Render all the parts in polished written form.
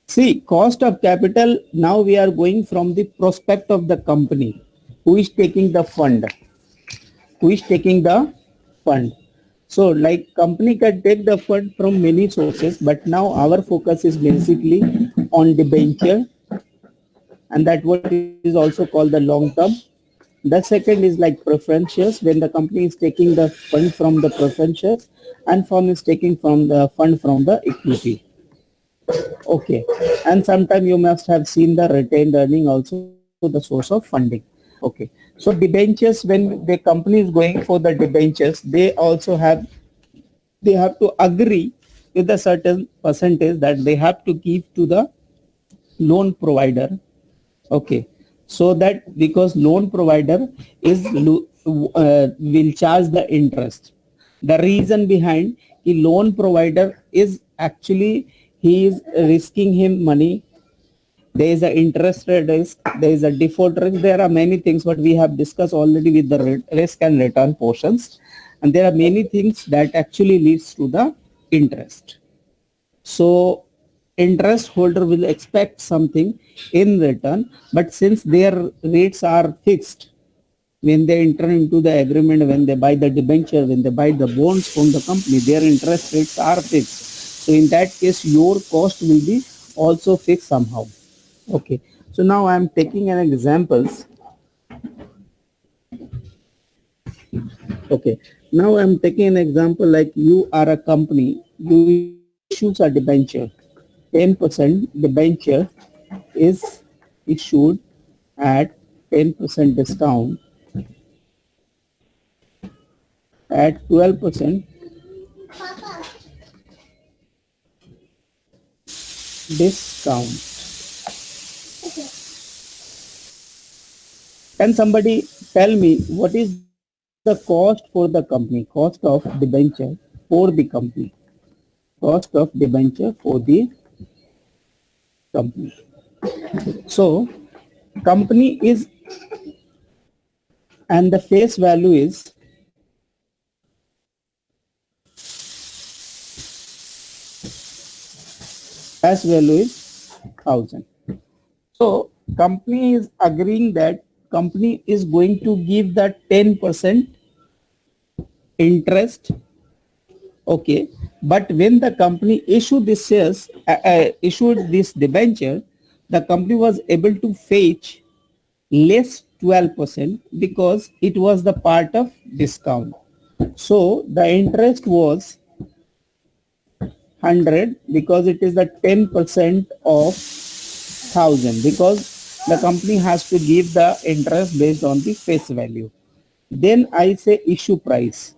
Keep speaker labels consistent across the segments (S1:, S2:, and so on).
S1: See, cost of capital, now we are going from the prospect of the company. Who is taking the fund? Who is taking the fund? So like company can take the fund from many sources, but now our focus is basically on debenture, and that what is also called the long term. The second is like preferentials, when the company is taking the fund from the preferentials and firm is taking from the fund from the equity. Okay. And sometime you must have seen the retained earning also the source of funding. Okay. So debentures, when the company is going for the debentures, they have to agree with a certain percentage that they have to give to the loan provider. Okay. So that because loan provider will charge the interest. The reason behind the loan provider is actually he is risking him money. There is an interest rate risk, there is a default risk, there are many things what we have discussed already with the risk and return portions, and there are many things that actually leads to the interest. So interest holder will expect something in return, but since their rates are fixed, when they enter into the agreement, when they buy the debenture, when they buy the bonds from the company, their interest rates are fixed. So in that case, your cost will be also fixed somehow. Okay. So now I am taking an examples. Okay. Now I am taking an example like you are a company, you issues a debenture. 10% debenture is issued at 10% discount at 12% discount. Can somebody tell me what is the cost for the company? Cost of debenture for the company. Cost of debenture for the company. So company is, and the face value is face value is 1000. So company is agreeing that company is going to give that 10% interest. Okay, but when the company issued this debenture, the company was able to fetch less 12% because it was the part of discount. So the interest was 100 because it is the 10% of 1000, because the company has to give the interest based on the face value. Then I say issue price.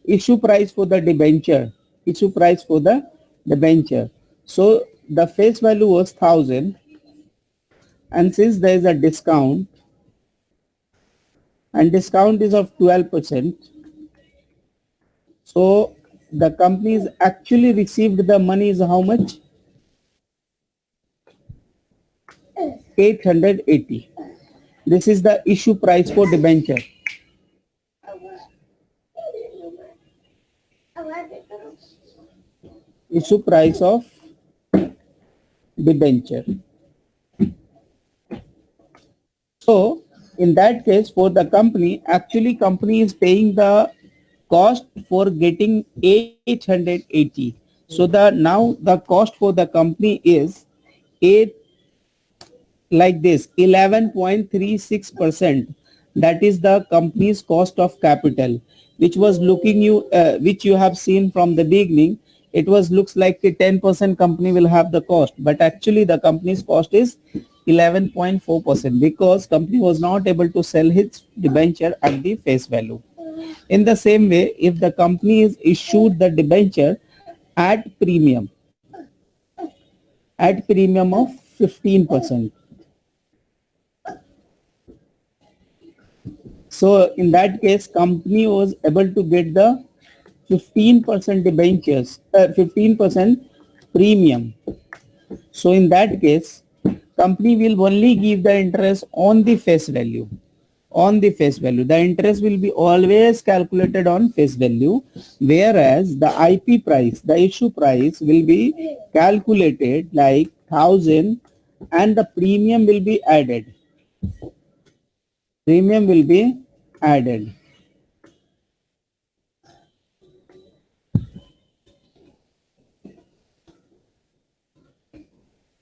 S1: Issue price for the debenture. Issue price for the debenture. So the face value was 1000, and since there is a discount, and discount is of 12%, so the companies actually received the money is how much? 880. This is the issue price for debenture. Issue price of debenture. So in that case, for the company, actually company is paying the cost for getting 880. So now the cost for the company is 8, like this, 11.36%. That is the company's cost of capital, which was which you have seen from the beginning. It was looks like the 10% company will have the cost, but actually the company's cost is 11.4% because company was not able to sell its debenture at the face value. In the same way, if the company is issued the debenture at premium of 15%. So in that case, company was able to get the 15% debentures, 15% premium. So in that case, company will only give the interest on the face value. On the face value, the interest will be always calculated on face value, whereas the IP price, the issue price will be calculated like 1000 and the premium will be added. Premium will be added.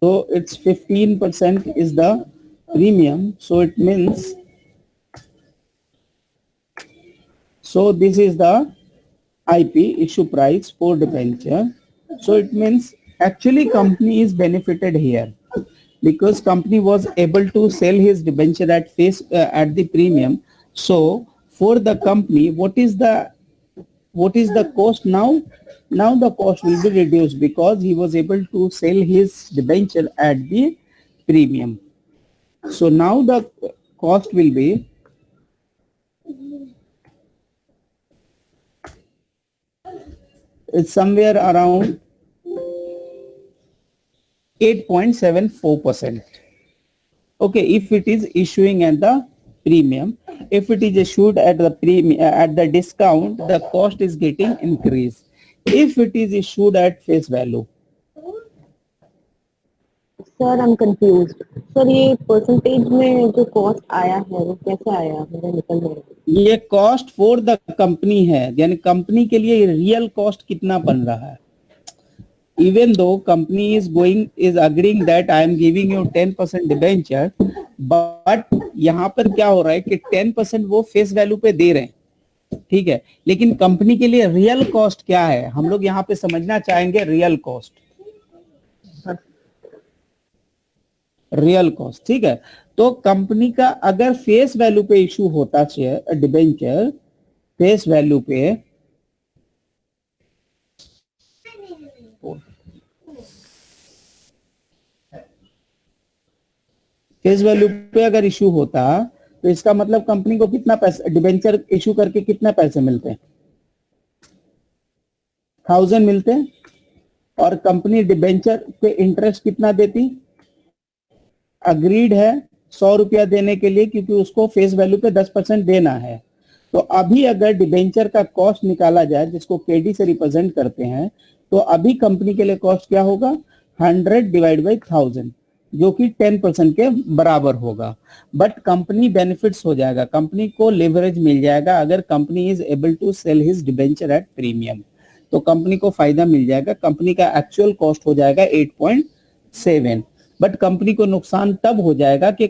S1: So it's 15% is the premium. So it means, so this is the IP issue price for debenture. So it means actually company is benefited here because company was able to sell his debenture at face at the premium. So for the company, what is the cost now? Now the cost will be reduced because he was able to sell his debenture at the premium. So now the cost will be it's somewhere around 8.74%. Okay, if it is issuing at the premium, if it is issued at the premium at the discount, the cost is getting increased. If it is issued at face value,
S2: sir I am confuse sir, ये percentage में जो cost आया है वो कैसे आया, मुझे निकल नहीं रहा।
S1: ये कॉस्ट फॉर द कंपनी है, यानी कंपनी के लिए रियल कॉस्ट कितना बन रहा है। Even though company is agreeing that I am giving you 10% debenture, but यहाँ पर क्या हो रहा है कि 10% वो फेस वैल्यू पे दे रहे हैं, ठीक है, लेकिन कंपनी के लिए रियल कॉस्ट क्या है, हम लोग यहाँ पे समझना चाहेंगे रियल कॉस्ट। रियल कॉस्ट, ठीक है। तो कंपनी का अगर फेस वैल्यू पे इशू होता शेयर डिबेंचर, फेस वैल्यू पे फेस वैल्यू पे अगर इशू होता तो इसका मतलब कंपनी को कितना पैसा डिबेंचर इशू करके कितना पैसे मिलते हैं, 1000 मिलते हैं, और कंपनी डिबेंचर पे इंटरेस्ट कितना देती, अग्रीड है 100 रुपया देने के लिए, क्योंकि उसको फेस वैल्यू पे 10% देना है। तो अभी अगर डिबेंचर का कॉस्ट निकाला जाए, जिसको केडी से रिप्रेजेंट करते हैं, तो अभी कंपनी के लिए कॉस्ट क्या होगा, 100 डिवाइड बाई 1000, जो कि 10% के बराबर होगा। बट कंपनी बेनिफिट्स हो जाएगा, कंपनी को लेवरेज मिल जाएगा अगर company is able to sell his debenture at premium, तो कंपनी को फायदा मिल जाएगा। कंपनी का एक्चुअल कॉस्ट हो जाएगा 8.7, बट कंपनी को नुकसान तब हो जाएगा कि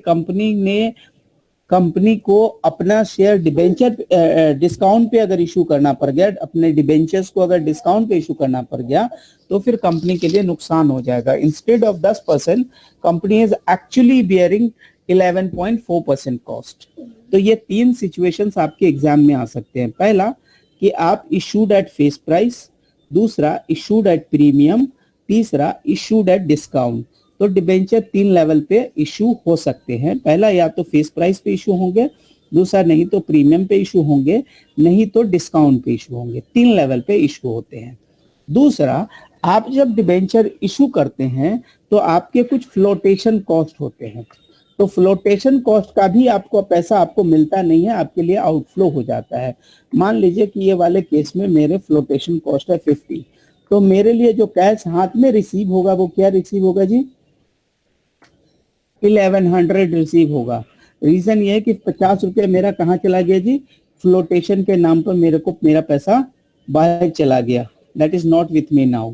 S1: कंपनी को अपना शेयर डिबेंचर डिस्काउंट पे अगर इशू करना पड़ गया, अपने डिबेंचर्स को अगर डिस्काउंट पे इशू करना पड़ गया, तो फिर कंपनी के लिए नुकसान हो जाएगा। Instead of 10%, company is actually bearing 11.4% cost. तो ये 3 सिचुएशंस आपके एग्जाम में आ सकते हैं। पहला कि आप इशूड एट फेस प्राइस, दूसरा इशूड एट प्रीमियम, तीसरा इशूड एट डिस्काउंट। तो डिबेंचर 3 लेवल पे इशू हो सकते हैं। पहला या तो फेस प्राइस पे इशू होंगे, दूसरा नहीं तो प्रीमियम पे इशू होंगे, नहीं तो डिस्काउंट पे इशू होंगे। 3 लेवल पे इशू होते हैं। दूसरा, आप जब डिबेंचर इशू करते हैं तो आपके कुछ फ्लोटेशन कॉस्ट होते हैं, तो फ्लोटेशन कॉस्ट का भी आपको पैसा आपको मिलता नहीं है, आपके लिए आउटफ्लो हो जाता है। मान लीजिए कि ये वाले केस में मेरे फ्लोटेशन कॉस्ट है 50, तो मेरे लिए जो कैश हाथ में रिसीव होगा वो क्या रिसीव होगा जी, 1100 रिसीव होगा। रीजन ये है कि 50 रुपये मेरा कहाँ चला गया जी, फ्लोटेशन के नाम पर मेरे को मेरा पैसा बाहर चला गया, that is not with me now.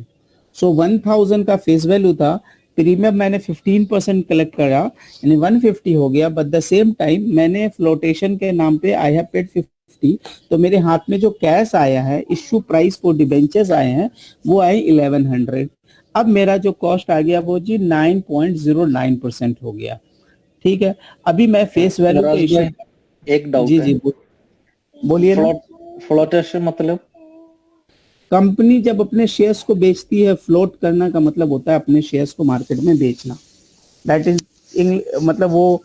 S1: So 1000 का फेस वैल्यू था, प्रीमियम मैंने 15% कलेक्ट करा, यानी 150 हो गया, बट द सेम टाइम मैंने फ्लोटेशन के नाम पे आई हैव पेड 50, तो मेरे हाथ में जो कैश आया है, इश्यू प्राइस फॉर डिबेंचर्स आए हैं, वो आए 1100। अब मेरा जो कॉस्ट आ गया वो जी 9.09% हो गया, ठीक है। अभी मैं फेस वैल्यू पे
S3: एक डाउट
S1: जी
S3: है।
S1: जी बोलिए ना।
S3: फ्लोटेशन मतलब
S1: कंपनी जब अपने शेयर्स को बेचती है, फ्लोट करना का मतलब होता है अपने शेयर्स को मार्केट में बेचना, दैट इज मतलब वो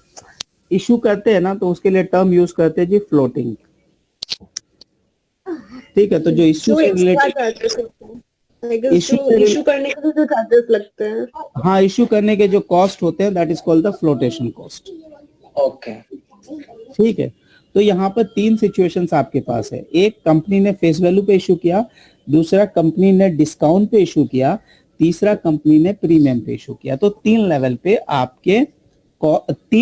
S1: इशू करते हैं ना, तो उसके लिए टर्म यूज करते हैं जी फ्लोटिंग, ठीक है। तो जो इशू से रिलेटेड
S2: आई गेस
S1: इशू
S2: जो इशू करने के जो चार्जेस लगते हैं।
S1: हाँ, इशू करने के जो कॉस्ट होते हैं that is called the flotation cost.
S3: Okay.
S1: ठीक है, तो यहाँ पर तीन सिचुएशंस आपके पास है। एक, कंपनी ने फेस वैल्यू पे इशू किया, दूसरा कंपनी ने डिस्काउंट पे इशू किया, तीसरा कंपनी ने प्रीमियम पे इशू किया। तो तीन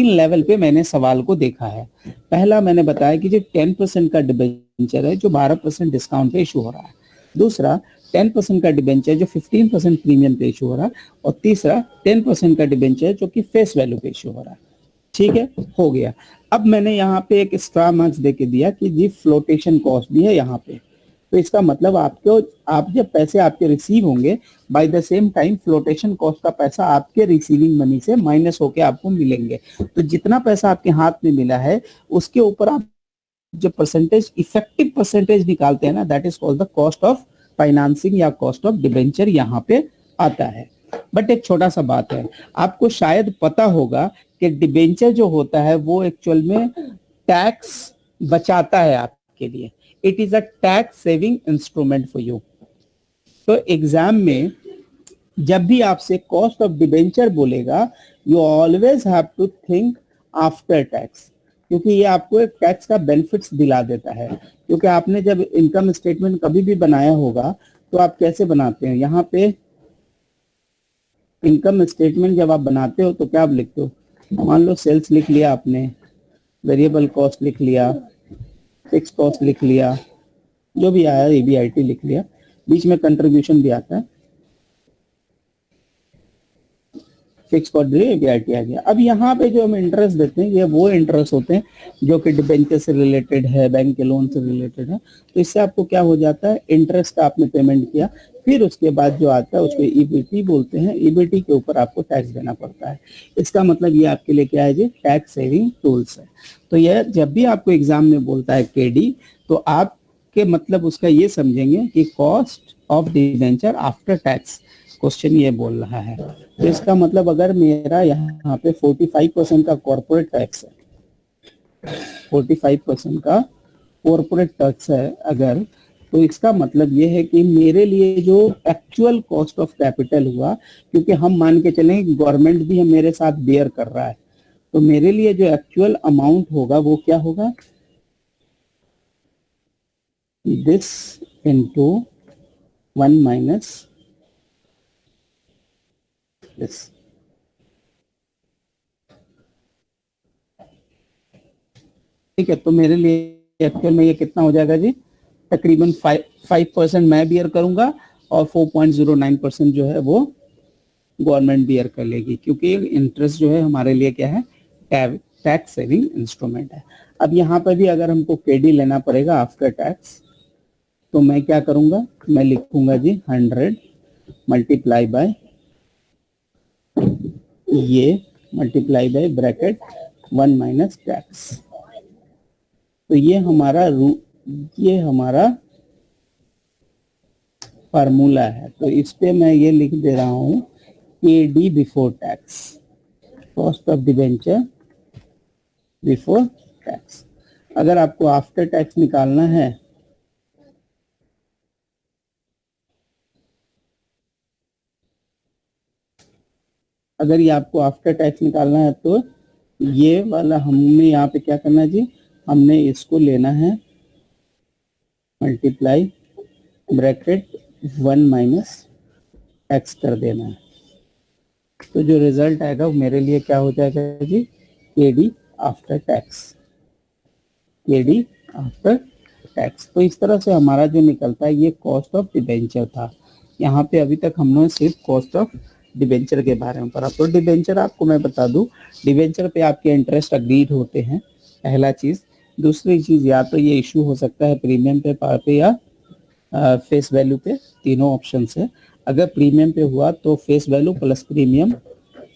S1: लेवल पे मैंने सवाल को देखा है। पहला मैंने बताया कि जो 10% का डिबेंचर है जो 12% डिस्काउंट पे इशू हो रहा है, दूसरा 10% का डिबेंचर जो 15% प्रीमियम पे इशू हो रहा है, और तीसरा 10% का डिबेंचर जो कि फेस वैल्यू पे इशू हो रहा है। ठीक है, हो गया। अब मैंने यहाँ पे एक एक्स्ट्रा मार्क्स दे के दिया कि जी फ्लोटेशन कॉस्ट भी है यहाँ पे। तो इसका मतलब आप जब पैसे आपके रिसीव होंगे, by the same time flotation cost का पैसा आपके रिसीविंग मनी से माइनस होके आपको मिलेंगे। तो जितना पैसा आपके हाथ में मिला है उसके ऊपर आप जो परसेंटेज, इफेक्टिव परसेंटेज निकालते हैं ना, that is called the cost of financing या कॉस्ट ऑफ डिबेंचर यहाँ पे आता है। बट एक छोटा सा बात है, आपको शायद पता होगा कि डिबेंचर जो होता है वो एक्चुअल में टैक्स बचाता है आपके लिए। It is a tax saving instrument for you. तो एग्जाम में जब भी आपसे कॉस्ट ऑफ डिबेंचर बोलेगा, you always have to think after tax, क्योंकि ये आपको एक टैक्स का बेनिफिट्स दिला देता है। क्योंकि आपने जब इनकम स्टेटमेंट कभी भी बनाया होगा तो आप कैसे बनाते हैं, यहाँ पे इनकम स्टेटमेंट जब आप बनाते हो तो क्या आप लिखते हो, मान लो सेल्स लिख लिया आपने, वेरिएबल कॉस्ट लिख लिया, फिक्स कॉस्ट लिख लिया, जो भी आया EBIT लिख लिया, बीच में कंट्रीब्यूशन भी आता है, फिक्स कॉस्ट भी EBIT आ गया। अब यहाँ पे जो हम इंटरेस्ट देते हैं ये वो इंटरेस्ट होते हैं जो कि डिबेंचर से रिलेटेड है, बैंक के लोन से रिलेटेड है। तो इससे आपको क्या हो जाता है, इंटरेस्ट आपने पेमेंट किया, फिर उसके बाद जो आता है उसको EBT बोलते हैं। EBT के ऊपर आपको टैक्स देना पड़ता है। इसका मतलब ये आपके लिए क्या है जी, टैक्स सेविंग टूल्स है। तो यह जब भी आपको एग्जाम में बोलता है KD, तो आपके मतलब उसका ये समझेंगे कि cost of debenture after tax, question ये बोल रहा है। तो इसका मतलब अगर मेरा यहाँ पे 45% का कॉर्पोरेट टैक्स है, 45% का कॉर्पोरेट टैक्स है अगर, तो इसका मतलब ये है कि मेरे लिए जो एक्चुअल कॉस्ट ऑफ कैपिटल हुआ, क्योंकि हम मान के चलें गवर्नमेंट भी हम मेरे साथ बेयर कर रहा है, तो मेरे लिए जो एक्चुअल अमाउंट होगा वो क्या होगा, दिस इनटू 1 माइनस दिस। ठीक है, तो मेरे लिए एक्चुअल में ये कितना हो जाएगा जी, तकरीबन 5% मैं बियर करूंगा और 4.09% जो है वो गवर्नमेंट बियर कर लेगी, क्योंकि इंटरेस्ट जो है हमारे लिए क्या है, टैक्स सेविंग इंस्ट्रूमेंट है। अब यहाँ पर भी अगर हमको KD लेना पड़ेगा आफ्टर टैक्स, तो मैं क्या करूंगा, मैं लिखूंगा जी 100 मल्टीप्लाई बाय ये, multiply by bracket 1 minus tax. तो ये हमारा फार्मूला है। तो इस पे मैं ये लिख दे रहा हूँ KD before tax, cost of debenture before tax. अगर आपको आफ्टर टैक्स निकालना है, अगर ये आपको आफ्टर टैक्स निकालना है तो ये वाला हमने यहाँ पे क्या करना है जी, हमने इसको लेना है मल्टीप्लाई ब्रैकेट 1 माइनस टैक्स कर देना है। तो जो रिजल्ट आएगा वो मेरे लिए क्या हो जाएगा जी, KD after tax, KD after tax. तो इस तरह से हमारा जो निकलता है ये कॉस्ट ऑफ डिबेंचर था। यहाँ पे अभी तक हमने सिर्फ कॉस्ट ऑफ डिबेंचर के बारे में पढ़ा। तो डिबेंचर आपको मैं बता दूं, डिबेंचर पे आपके इंटरेस्ट अग्रीड होते हैं, पहला चीज। दूसरी चीज, या तो ये इशू हो सकता है प्रीमियम पे, पार पे, या फेस वैल्यू पे, तीनों ऑप्शन है। अगर प्रीमियम पे हुआ तो फेस वैल्यू प्लस प्रीमियम,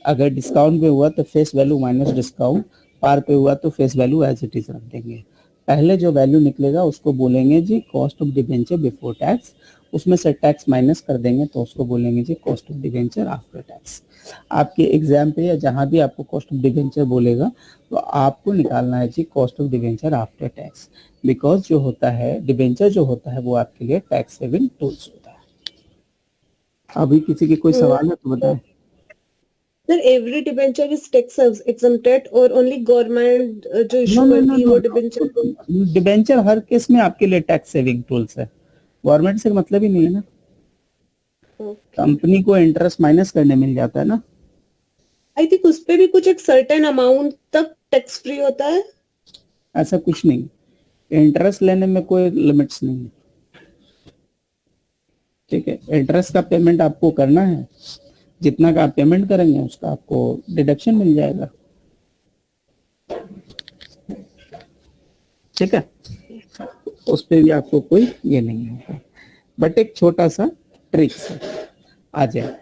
S1: अगर डिस्काउंट पे हुआ तो face value minus discount, par पे हुआ तो face value as it is रख देंगे। पहले जो वैल्यू निकलेगा उसको बोलेंगे जी cost of debenture before tax, उसमें से टैक्स माइनस कर देंगे तो उसको बोलेंगे जी cost of debenture after tax. आपके एग्जाम पे या जहां भी आपको कॉस्ट ऑफ डिबेंचर बोलेगा तो आपको निकालना है जी cost of debenture after tax, because जो होता है डिबेंचर जो होता है वो आपके लिए टैक्स सेविंग टूल्स होता है। अभी किसी की कोई सवाल है तो बताएं।
S4: Sir every debenture is tax exempted और ओनली गवर्नमेंट जो
S1: नो
S4: इशू
S1: नो नो
S4: करती है
S1: नो
S4: वो डिबेंचर।
S1: डिबेंचर हर केस में आपके लिए टैक्स सेविंग टूल्स है, गवर्नमेंट से मतलब ही नहीं है ना, कंपनी को इंटरेस्ट माइनस करने मिल जाता है ना।
S4: आई थिंक उस पे भी कुछ एक सर्टेन अमाउंट तक टैक्स फ्री होता है।
S1: ऐसा कुछ नहीं, इंटरेस्ट लेने में कोई लिमिट्स नहीं है, ठीक है। इंटरेस्ट का पेमेंट आपको करना है, जितना का आप पेमेंट करेंगे उसका आपको डिडक्शन मिल जाएगा, ठीक है। उस पे भी आपको कोई ये नहीं होगा, बट एक छोटा सा ट्रिक्स है। आ जाए,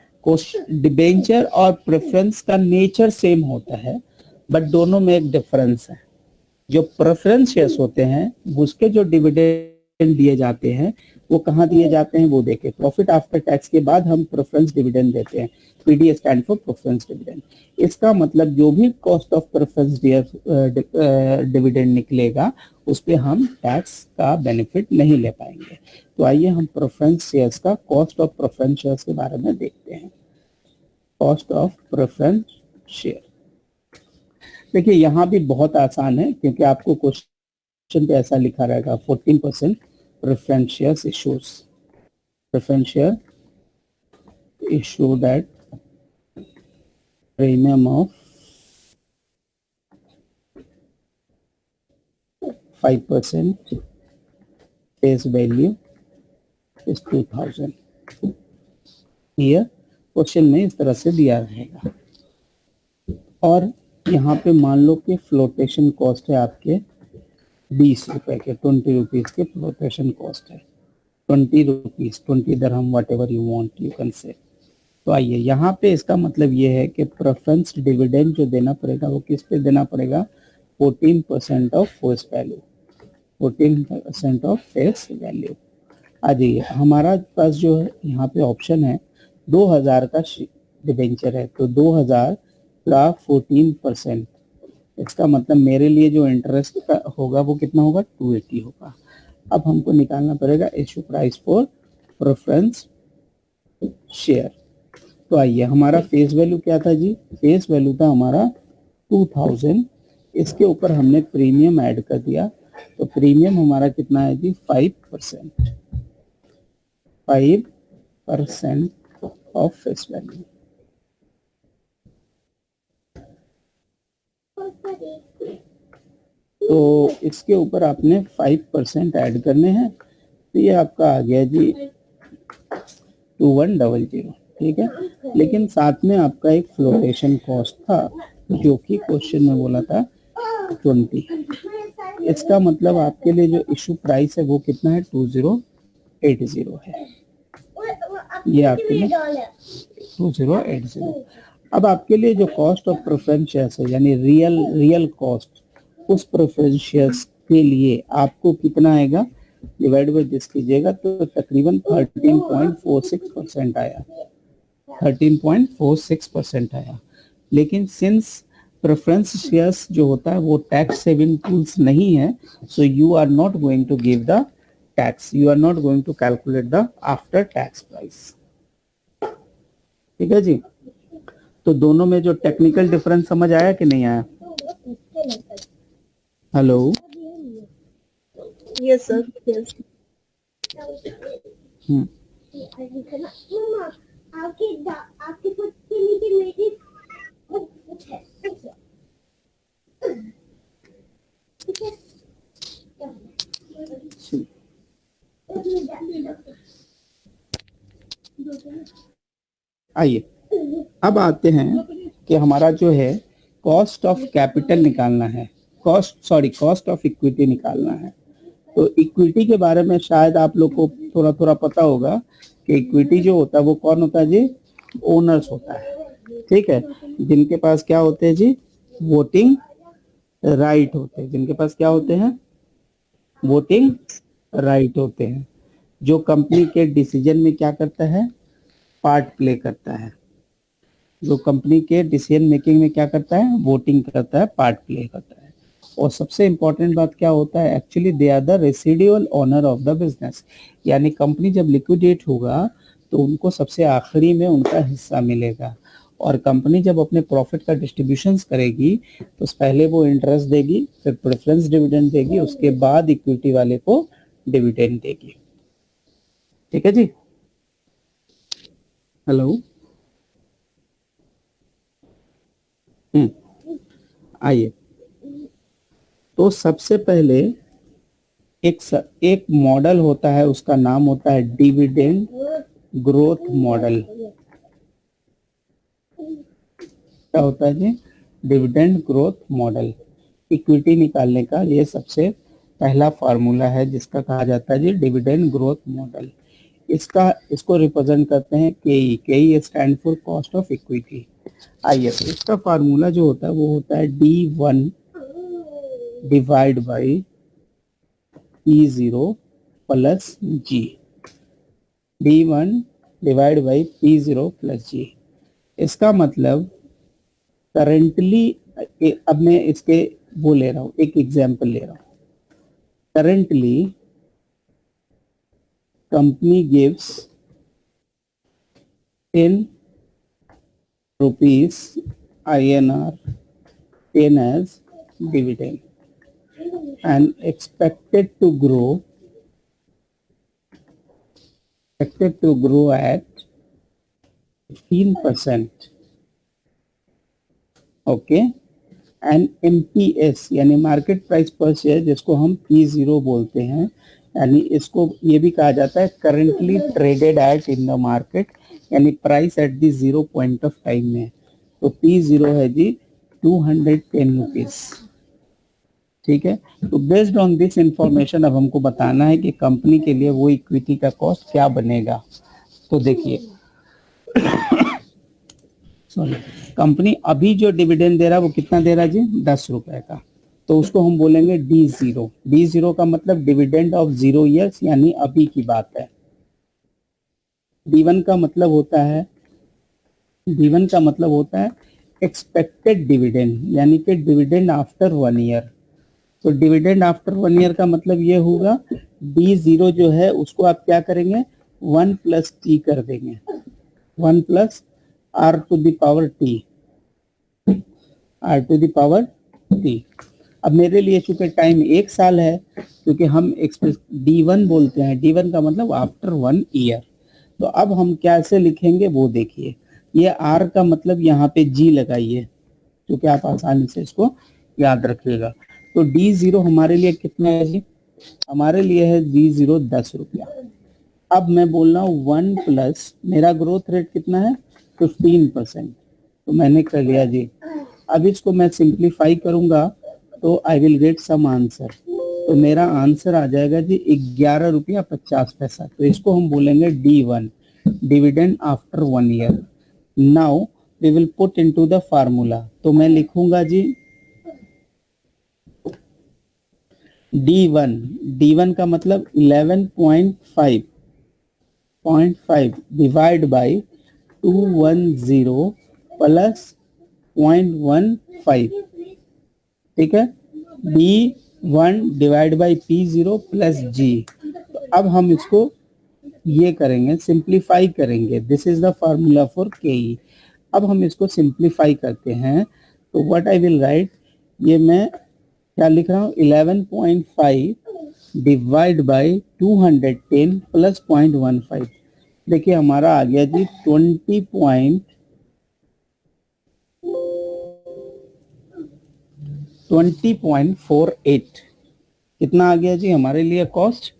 S1: डिबेंचर और प्रेफरेंस का नेचर सेम होता है, बट दोनों में एक डिफरेंस है। जो प्रेफरेंस शेयर्स होते हैं उसके जो डिविडेंड दिए जाते हैं वो कहाँ दिए जाते हैं वो देखें, प्रॉफिट आफ्टर टैक्स के बाद हम प्रेफरेंस डिविडेंड देते हैं, PD stand for preference dividend. इसका मतलब जो भी कॉस्ट ऑफ प्रेफरेंस डिविडेंड निकलेगा उस पे हम टैक्स का बेनिफिट नहीं ले पाएंगे। तो आइए हम प्रेफरेंस शेयर्स का कॉस्ट ऑफ प्रेफरेंस शेयर्स के बारे में देखते हैं। कॉस्ट ऑफ प्रेफरेंस शेयर, देखिए यहाँ भी बहुत आसान है क्योंकि आपको क्वेश्चन पे ऐसा लिखा रहेगा 14% preference shares issues, preference share issued at premium of 5%, face value is 2000। ये क्वेश्चन में इस तरह से दिया रहेगा। और यहाँ पे मान लो कि फ्लोटेशन कॉस्ट है आपके 20 रुपए के, 20 रुपीज के फ्लोटेशन कॉस्ट है, 20 rupees, 20 dirham, whatever you want you can say. तो आइए यहाँ पे इसका मतलब ये है कि प्रेफरेंस डिविडेंड जो देना पड़ेगा वो किस पे देना पड़ेगा, 14% of face value, 14% of face value. आ जाइए, हमारा पास जो है यहाँ पे ऑप्शन है 2000 का डिबेंचर है, तो 2000 का 14%, इसका मतलब मेरे लिए जो इंटरेस्ट का होगा वो कितना होगा, 280 होगा। अब हमको निकालना पड़ेगा issue price for preference share. तो आइए, हमारा फेस वैल्यू क्या था जी, फेस वैल्यू था हमारा 2000, इसके ऊपर हमने प्रीमियम ऐड कर दिया, तो प्रीमियम हमारा कितना है जी, 5%, 5% ऑफ फेस वैल्यू। तो इसके ऊपर आपने 5% ऐड करने हैं, तो ये आपका आ गया जी 2100, ठीक है। लेकिन साथ में आपका एक फ्लोटेशन कॉस्ट था जो कि क्वेश्चन में बोला था 20। इसका मतलब आपके लिए जो इशू प्राइस है वो कितना है, 2080 है, ये आपके लिए 2080। अब आपके लिए जो कॉस्ट ऑफ प्रेफरेंस शेयर्स है यानी रियल कॉस्ट, उस प्रेफरेंस शेयर्स के लिए आपको कितना आएगा, डिवाइड बाय दिस कीजिएगा तो तकरीबन 13.46% आया, 13.46% आया। लेकिन सिंस प्रेफरेंस शेयर्स जो होता है वो टैक्स सेविंग टूल्स नहीं है, so you are not going to give the tax, you are not going to calculate the after tax price, ठीक है जी। तो दोनों में जो टेक्निकल डिफरेंस समझ आया कि नहीं आया? Hello,
S4: yes sir, yes.
S5: आपके खुद के नीचे मेरी
S1: आइए अब आते हैं कि हमारा जो है कॉस्ट ऑफ कैपिटल निकालना है, कॉस्ट ऑफ इक्विटी निकालना है। तो इक्विटी के बारे में शायद आप लोग को थोड़ा थोड़ा पता होगा कि इक्विटी जो होता है वो कौन होता है जी, ओनर्स होता है, ठीक है। जिनके पास क्या होते हैं जी, वोटिंग राइट होते हैं, जिनके पास क्या होते हैं, वोटिंग राइट होते हैं, जो कंपनी के डिसीजन में क्या करता है, पार्ट प्ले करता है, जो कंपनी के डिसीजन मेकिंग में क्या करता है, वोटिंग करता है, पार्ट प्ले करता है। और सबसे इंपॉर्टेंट बात क्या होता है, actually they are the residual owner of the business, यानी कंपनी जब लिक्विडेट होगा तो उनको सबसे आखिरी में उनका हिस्सा मिलेगा। और कंपनी जब अपने प्रॉफिट का डिस्ट्रीब्यूशंस करेगी तो पहले वो इंटरेस्ट देगी, फिर प्रेफरेंस डिविडेंड देगी, उसके बाद इक्विटी वाले को डिविडेंड देगी। ठीक है जी। हेलो। आइए, तो सबसे पहले एक मॉडल होता है, उसका नाम होता है डिविडेंड ग्रोथ मॉडल। क्या होता है जी? Dividend growth model. इक्विटी निकालने का ये सबसे पहला फार्मूला है जिसका कहा जाता है जी डिविडेंड ग्रोथ मॉडल। इसको रिप्रेजेंट करते हैं केई। केई stand for cost of equity. आइए, इसका फार्मूला जो होता है वो होता है D1 divide by P0 plus G। D1 divide by P0 plus G। इसका मतलब करंटली, अब मैं इसके वो ले रहा हूँ, एक एग्जांपल ले रहा हूँ। Currently company gives 10 rupees INR 10 as dividend and expected to grow at 15%. Okay. And MPS यानी मार्केट प्राइस पर शेयर, जिसको हम P0 बोलते हैं, यानी इसको ये भी कहा जाता है currently traded at in the market, यानी price at the 0 point of time में। तो P0 है जी 210 रुपीज। ठीक है। तो बेस्ड ऑन दिस इंफॉर्मेशन अब हमको बताना है कि कंपनी के लिए वो इक्विटी का कॉस्ट क्या बनेगा। तो देखिए, सॉरी, कंपनी अभी जो डिविडेंड दे रहा है वो कितना दे रहा है जी? 10 रुपए का। तो उसको हम बोलेंगे D0। D0 का मतलब डिविडेंड ऑफ 0 ईयर्स, यानी अभी की बात है। D1 का मतलब होता है एक्सपेक्टेड डिविडेंड, यानी कि डिविडेंड आफ्टर 1 ईयर। तो डिविडेंड आफ्टर 1 ईयर का मतलब ये होगा D0 जो है उसको आप क्या करेंगे? 1 प्लस T कर देंगे, 1 plus R to the power T। अब मेरे लिए चूंकि टाइम 1 साल है, क्योंकि हम D1 बोलते हैं, D1 का मतलब आफ्टर 1 ईयर। तो अब हम कैसे लिखेंगे वो देखिए। ये R का मतलब यहाँ पे G लगाइए, क्योंकि आप आसानी से इसको याद रखिएगा। तो D0 हमारे लिए कितना है जी? हमारे लिए है D0 10 रुपया। अब मैं बोल रहा हूँ 1 प्लस, मेरा ग्रोथ रेट कितना है? 15%। तो मैंने कर लिया जी। अब इसको मैं सिंप्लीफाई करूंगा तो I will get some answer. तो मेरा आंसर आ जाएगा जी 11 रुपया 50 पैसा। तो इसको हम बोलेंगे D1 dividend after 1 year. Now we will put into the formula. तो मैं लिखूंगा जी D1 का मतलब 11.5 डिवाइड बाई 210 प्लस 0.15। ठीक है। D1 divide by P0 plus G। तो अब हम इसको ये करेंगे, सिंप्लीफाई करेंगे। This is the formula for KE। अब हम इसको सिंप्लीफाई करते हैं तो व्हाट आई विल राइट, ये मैं क्या लिख रहा हूँ? 11.5 डिवाइड बाई 210 प्लस 0.15। देखिए हमारा आ गया जी 20.48। कितना आ गया जी हमारे लिए कॉस्ट?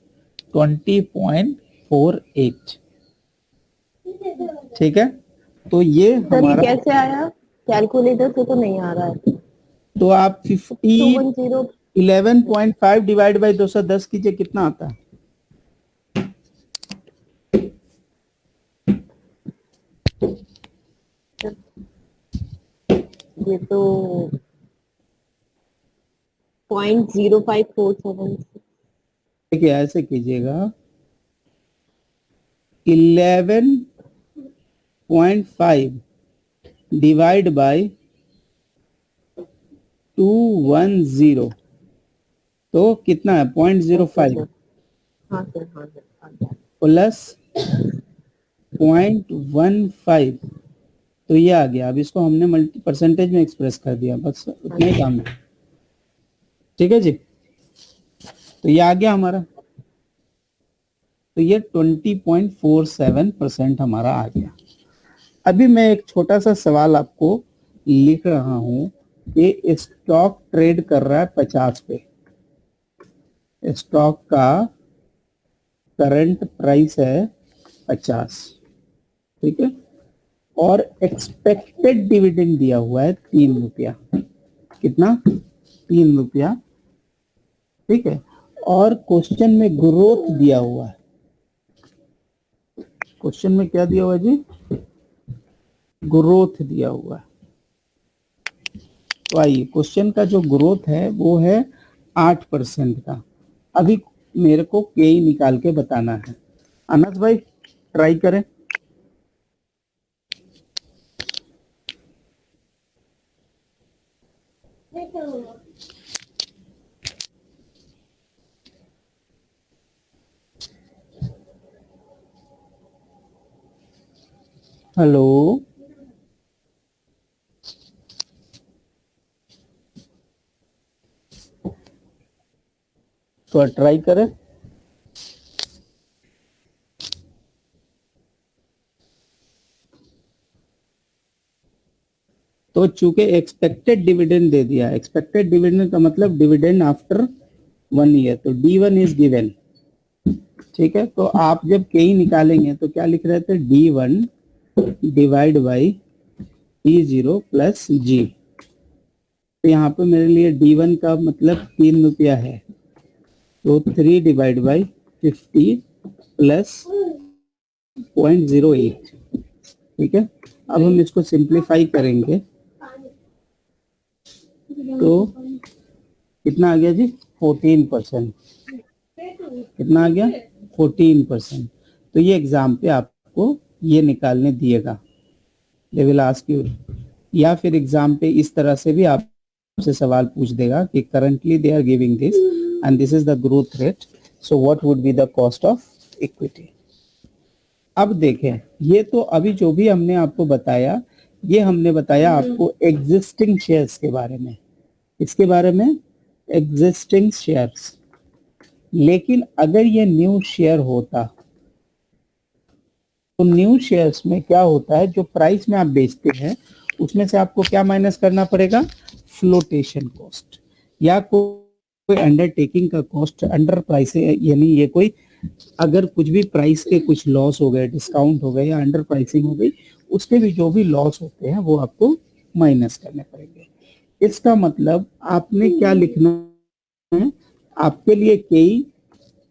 S1: 20.48। ठीक है। तो ये
S2: सर ये
S1: हमारा,
S2: कैसे आया? कैलकुलेटर से तो नहीं आ रहा है।
S1: तो आप
S2: 210
S1: 11.5 डिवाइड बाई 210 कीजिए, कितना आता है?
S2: ये तो 0.0547।
S1: देखिए ऐसे कीजिएगा, 11.5 डिवाइड बाई 210, तो कितना है? 0.05
S2: हाँ सर, हाँ सर, हाँ सर।
S1: प्लस 0.15, तो ये आ गया। अब इसको हमने मल्टी परसेंटेज में एक्सप्रेस कर दिया, बस उतना ही काम है। ठीक है जी, तो ये आ गया हमारा, तो ये 20.47% हमारा आ गया। अभी मैं एक छोटा सा सवाल आपको लिख रहा हूं कि स्टॉक ट्रेड कर रहा है 50 पे, स्टॉक का करंट प्राइस है 50, ठीक है, और एक्सपेक्टेड डिविडेंड दिया हुआ है 3 रुपया। कितना? 3 रुपया, ठीक है, और क्वेश्चन में ग्रोथ दिया हुआ है। क्वेश्चन में क्या दिया हुआ है जी? ग्रोथ दिया हुआ है। तो आइए, क्वेश्चन का जो ग्रोथ है वो है 8% का। अभी मेरे को केई निकाल के बताना है। अनस भाई ट्राई करें। हेलो, तो ट्राई करें। तो चूंकि एक्सपेक्टेड डिविडेंड दे दिया, एक्सपेक्टेड डिविडेंड का मतलब डिविडेंड आफ्टर 1 ईयर, तो D1 इज गिवन। ठीक है, तो आप जब केई निकालेंगे तो क्या लिख रहे थे? D1 divide by D0 plus G। तो यहाँ पे मेरे लिए D1 का मतलब 3 रुपया है, तो 3 डिवाइड बाई 50 प्लस 0.08। ठीक है, अब हम इसको सिंप्लीफाई करेंगे तो कितना आ गया जी? 14%। कितना आ गया? 14%। तो ये एग्जाम पे आपको ये निकालने दिएगा, दे विल आस्क यू, या फिर एग्जाम पे इस तरह से भी आपसे सवाल पूछ देगा कि currently they are giving this and this is the growth rate, so what would be the cost of equity. अब देखें, ये तो अभी जो भी हमने आपको बताया, ये हमने बताया आपको एग्जिस्टिंग शेयर्स के बारे में। इसके बारे में एग्जिस्टिंग शेयर्स। लेकिन अगर ये न्यू शेयर होता तो न्यू शेयर्स में क्या होता है, जो प्राइस में आप बेचते हैं उसमें से आपको क्या माइनस करना पड़ेगा? फ्लोटेशन कॉस्ट, या कोई अंडरटेकिंग का कॉस्ट, अंडर प्राइस, यानी ये कोई अगर कुछ भी प्राइस के कुछ लॉस हो गए, डिस्काउंट हो गए या अंडर प्राइसिंग हो गई, उसके भी जो भी लॉस होते हैं वो आपको माइनस करने पड़ेंगे। इसका मतलब आपने क्या लिखना है? आपके लिए केई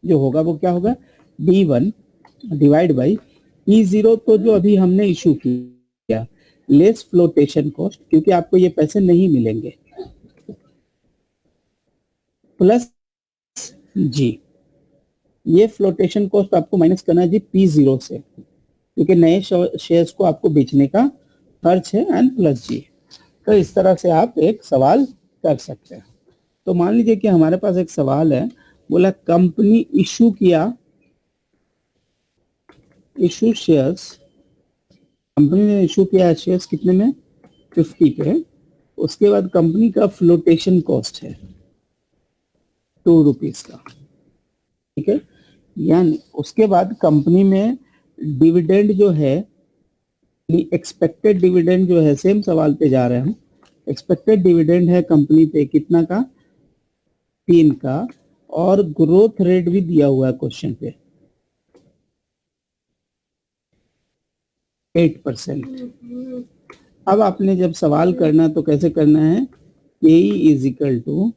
S1: जो होगा वो क्या होगा? D1 डिवाइड बाई E0, तो जो अभी हमने इशू किया, लेस फ्लोटेशन कॉस्ट, क्योंकि आपको ये पैसे नहीं मिलेंगे, प्लस G। ये फ्लोटेशन कॉस्ट आपको माइनस करना है जी P0 से, क्योंकि नए शेयर्स को आपको बेचने का खर्च है, एंड प्लस G। तो इस तरह से आप एक सवाल कर सकते हैं। तो मान लीजिए कि हमारे पास एक सवाल है, बोला कंपनी इशू किया, इशू शेयर्स, कंपनी ने इशू किया शेयर्स कितने में? 50 पे। उसके बाद कंपनी का फ्लोटेशन कॉस्ट है 2 रुपीज का, ठीक है, यानी उसके बाद कंपनी में डिविडेंड जो है, एक्सपेक्टेड डिविडेंड जो है, सेम सवाल पे जा रहे हैं हम, एक्सपेक्टेड डिविडेंड है कंपनी पे कितना का? 3 का, और ग्रोथ रेट भी दिया हुआ है क्वेश्चन पे 8%। अब आपने जब सवाल करना तो कैसे करना है? K is equal to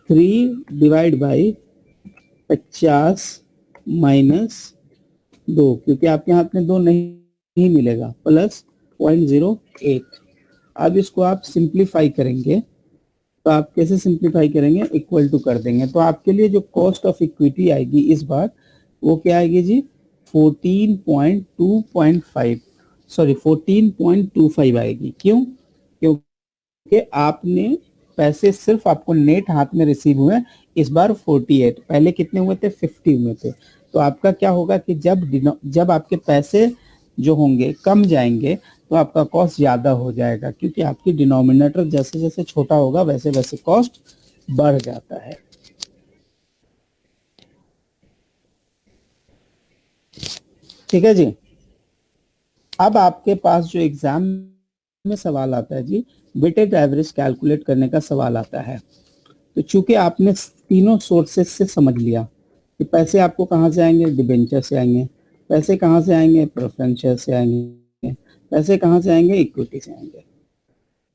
S1: 3 divide by 50 minus 2, क्योंकि आपके हाथ में 2 नहीं मिलेगा, प्लस 0.08। अब इसको आप सिंप्लीफाई करेंगे, तो आप कैसे सिंप्लीफाई करेंगे? इक्वल टू कर देंगे, तो आपके लिए जो कॉस्ट ऑफ इक्विटी आएगी इस बार वो क्या आएगी जी? 14.25 आएगी। क्यों? क्योंकि आपने पैसे सिर्फ आपको नेट हाथ में रिसीव हुए इस बार 48, पहले कितने हुए थे? 50 हुए थे। तो आपका क्या होगा कि जब आपके पैसे जो होंगे कम जाएंगे तो आपका कॉस्ट ज्यादा हो जाएगा, क्योंकि आपकी डिनोमिनेटर जैसे जैसे छोटा होगा वैसे वैसे कॉस्ट बढ़ जाता है। ठीक है जी। अब आपके पास जो एग्जाम में सवाल आता है जी, वेटेड एवरेज कैलकुलेट करने का सवाल आता है। तो चूंकि आपने तीनों सोर्सेस से समझ लिया कि पैसे आपको कहाँ से आएंगे, डिबेंचर से आएंगे, पैसे कहाँ से आएंगे, प्रेफरेंस शेयर से आएंगे, पैसे कहाँ से आएंगे, इक्विटी से आएंगे।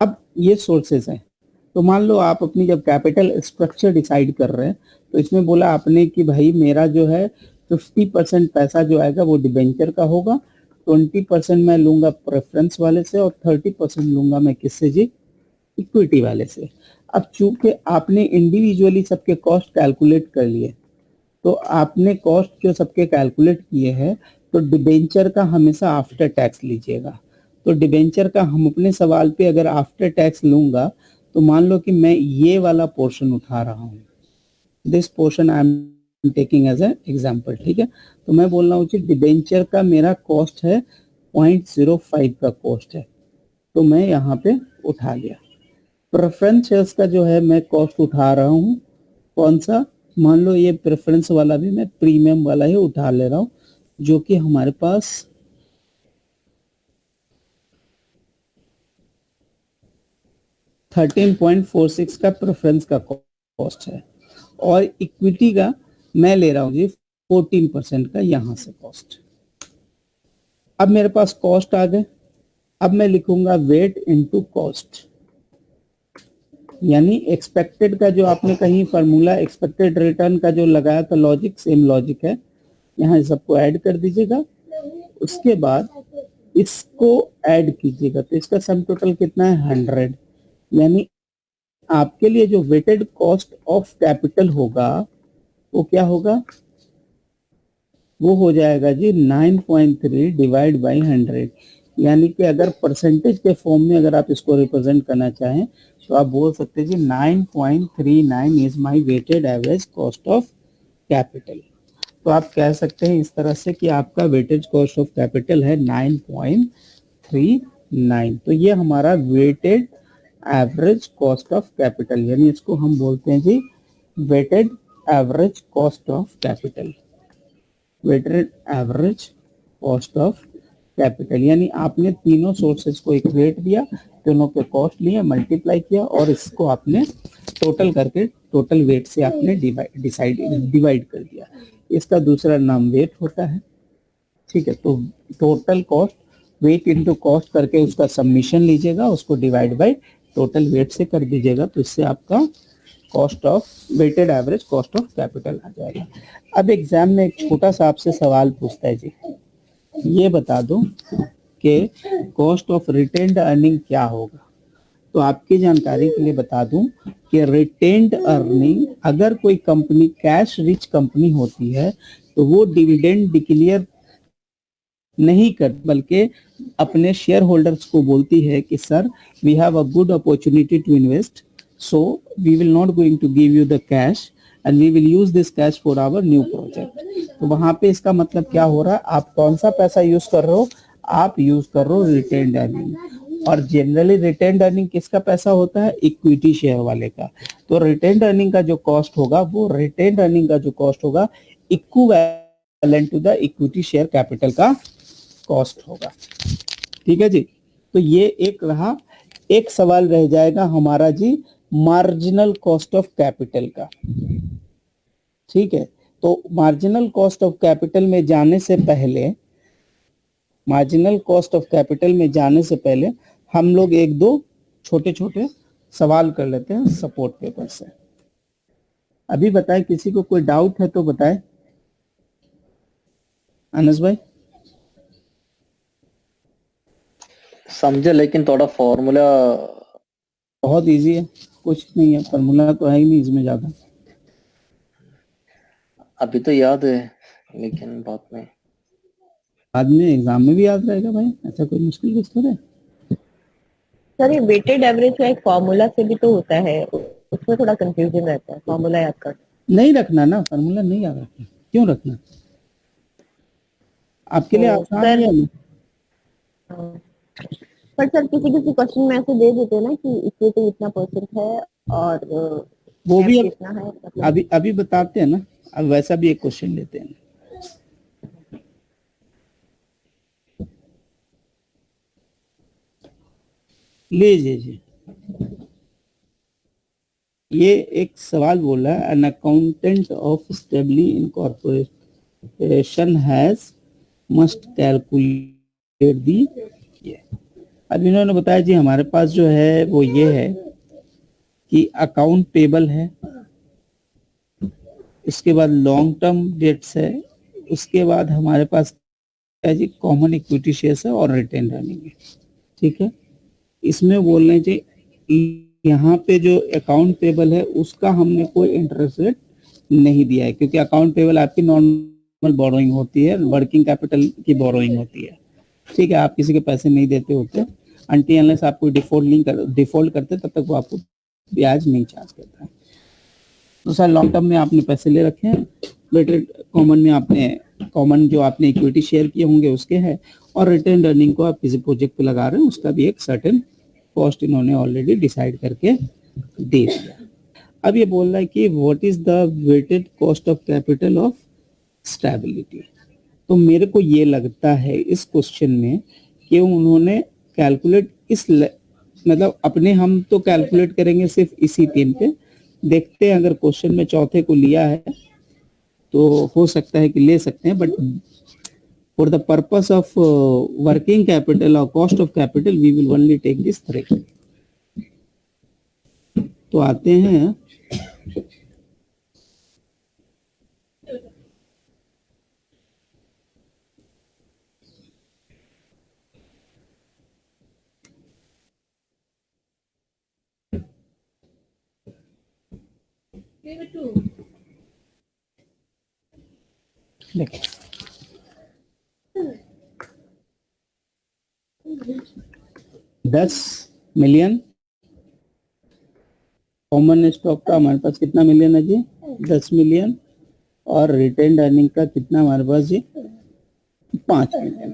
S1: अब ये सोर्सेस हैं। तो मान लो आप अपनी जब कैपिटल स्ट्रक्चर डिसाइड कर रहे हैं तो इसमें बोला आपने कि भाई मेरा जो है 50% पैसा जो आएगा वो डिबेंचर का होगा, 20% मैं लूंगा प्रेफरेंस वाले से और 30% लूंगा मैं किससे जी, इक्विटी वाले से। अब चूंकि आपने इंडिविजुअली सबके कॉस्ट कैलकुलेट कर लिए, तो आपने कॉस्ट जो सबके कैलकुलेट किए हैं, तो डिबेंचर का हमेशा आफ्टर टैक्स लीजिएगा। तो डिबेंचर का हम अपने सवाल पे अगर आफ्टर टैक्स लूंगा तो मान लो कि मैं ये वाला पोर्शन उठा रहा हूँ, this portion I am taking as a example. ठीक है, तो मैं बोल रहा हूँ कि डिबेंचर का मेरा कॉस्ट है 0.05 का कॉस्ट है, तो मैं यहाँ पे उठा लिया। प्रेफरेंस शेयर्स का जो है मैं कॉस्ट उठा रहा हूँ, कौन सा, मान लो ये प्रेफरेंस वाला भी मैं प्रीमियम वाला ही उठा ले रहा हूँ, जो कि हमारे पास 13.46 का प्रेफरेंस का कॉस्ट है, और इक्विटी का मैं ले रहा हूँ जी 14% का यहाँ से कॉस्ट। अब मेरे पास कॉस्ट आ गए, अब मैं लिखूंगा वेट इनटू कॉस्ट, यानी एक्सपेक्टेड का जो आपने कहीं फार्मूला एक्सपेक्टेड रिटर्न का जो लगाया था लॉजिक, सेम लॉजिक है, यहाँ सबको ऐड कर दीजिएगा। उसके बाद इसको ऐड कीजिएगा, तो इसका सम टोटल कितना है 100, यानी आपके लिए जो वेटेड कॉस्ट ऑफ कैपिटल होगा वो क्या होगा, वो हो जाएगा जी 9.3 डिवाइड बाई 100। यानी कि अगर परसेंटेज के फॉर्म में अगर आप इसको रिप्रेजेंट करना चाहें तो आप बोल सकते हैं जी 9.39 is my weighted average cost of capital. तो आप कह सकते हैं इस तरह से कि आपका वेटेज कॉस्ट ऑफ कैपिटल है 9.39। तो ये हमारा weighted average cost of capital, यानी इसको हम बोलते हैं जी weighted average cost of capital, weighted average cost of capital. यानी आपने तीनों सोर्सेज को इक्वेट दिया, दोनों के कॉस्ट लिए, मल्टीप्लाई किया और इसको आपने टोटल करके टोटल वेट से आपने डिवाइड कर दिया। इसका दूसरा नाम वेट होता है। ठीक है, तो total cost weight into cost करके उसका सबमिशन लीजिएगा, उसको डिवाइड बाय टोटल वेट से कर दीजिएगा, तो इससे आपका cost of weighted average cost of capital आ जाएगा। अब एग्जाम में एक छोटा सा आपसे सवाल पूछता है जी, ये बता दो कि कॉस्ट ऑफ रिटेन्ड अर्निंग क्या होगा। तो आपकी जानकारी के लिए बता दूं कि रिटेन्ड अर्निंग, अगर कोई कंपनी कैश रिच कंपनी होती है तो वो डिविडेंड डिक्लेयर नहीं कर, बल्कि अपने शेयर होल्डर्स को बोलती है कि sir we have a good opportunity to invest, so we will not going to give you the cash and we will use this cash for our new project। तो वहां पे इसका मतलब क्या हो रहा है, आप कौन सा पैसा यूज कर रहे हो, आप यूज कर रहे हो रिटेन्ड अर्निंग। और जनरली रिटेन्ड अर्निंग किसका पैसा होता है, इक्विटी शेयर वाले का। तो रिटेन्ड अर्निंग का जो कॉस्ट होगा, वो रिटेन्ड अर्निंग का जो कॉस्ट होगा equivalent to the equity share capital का कॉस्ट होगा। ठीक है जी, तो ये एक रहा। एक सवाल रह जाएगा हमारा जी मार्जिनल कॉस्ट ऑफ कैपिटल का। ठीक है, तो मार्जिनल कॉस्ट ऑफ कैपिटल में जाने से पहले, मार्जिनल कॉस्ट ऑफ कैपिटल में जाने से पहले हम लोग एक दो छोटे छोटे सवाल कर लेते हैं सपोर्ट पेपर से। अभी बताएं, किसी को कोई डाउट है तो बताएं। अनस भाई
S3: समझे, लेकिन थोड़ा फॉर्मूला
S1: बहुत इजी है, कुछ नहीं है, फॉर्मूला तो है ही नहीं इसमें ज्यादा।
S3: अभी तो याद है, लेकिन
S1: बाद में एग्जाम में भी याद रहेगा भाई, ऐसा कोई मुश्किल कुछ तो है।
S2: सर ये वेटेड एवरेज का एक फॉर्मूला से भी तो होता है, उसमें थोड़ा कंफ्यूजन रहता है फॉर्मूला याद कर।
S1: नहीं रखना ना, फॉर्मूला नहीं याद रखना, क्यों रखना, आपके लिए
S2: तो
S1: आसान
S2: सर
S1: है।
S2: पर सर किसी किसी क्वेश्चन में ऐसे दे देते हैं ना कि इक्विटी इतना परसेंट है और
S1: वो भी
S2: कैश
S1: अब
S2: कितना है, मतलब
S1: अभी बताते हैं ना। अब वैसा भी एक क्वेश्चन लेते हैं। लीजिए जी, ये एक सवाल बोल रहा है, an accountant of stably incorporation has must calculate the. अब इन्होंने बताया जी हमारे पास जो है वो ये है कि अकाउंट पेबल है, इसके बाद लॉन्ग टर्म डेट्स है, उसके बाद हमारे पास है जी कॉमन इक्विटी शेयर्स है और रिटेन अर्निंग है। ठीक है, इसमें बोल रहे हैं यहाँ पे जो अकाउंट पेबल है उसका हमने कोई इंटरेस्ट रेट नहीं दिया है, क्योंकि अकाउंट पेबल आपकी नॉर्मल बोरोइंग होती है, वर्किंग कैपिटल की बोरोइंग होती है। ठीक है, आप किसी के पैसे नहीं देते होते, अनटिल अनलेस आप कोई डिफॉल्ट करते तब तक वो आपको ब्याज नहीं चार्ज करता है। तो सर लॉन्ग टर्म में आपने पैसे ले रखे हैं, बेटर कॉमन में आपने कॉमन जो आपने इक्विटी शेयर किए होंगे उसके है, और रिटेन अर्निंग को आप किसी प्रोजेक्ट पे लगा रहे हैं उसका भी एक सर्टेन कॉस्ट इन्होंने ऑलरेडी डिसाइड करके दे दिया। अब ये बोल रहा है कि what is the weighted cost of capital of stability. तो मेरे को ये लगता है इस क्वेश्चन में कि उन्होंने कैलकुलेट मतलब अपने हम तो कैलकुलेट करेंगे सिर्फ इसी टीम पे, देखते हैं अगर क्वेश्चन में चौथे को लिया है तो हो सकता है कि ले सकते हैं, but for the purpose of working capital और cost of capital we will only take this 3। तो आते हैं देखिए 10 मिलियन कॉमन स्टॉक का हमारे पास कितना मिलियन है जी, 10 मिलियन, और रिटेन अर्निंग का कितना हमारे पास जी, 5 मिलियन।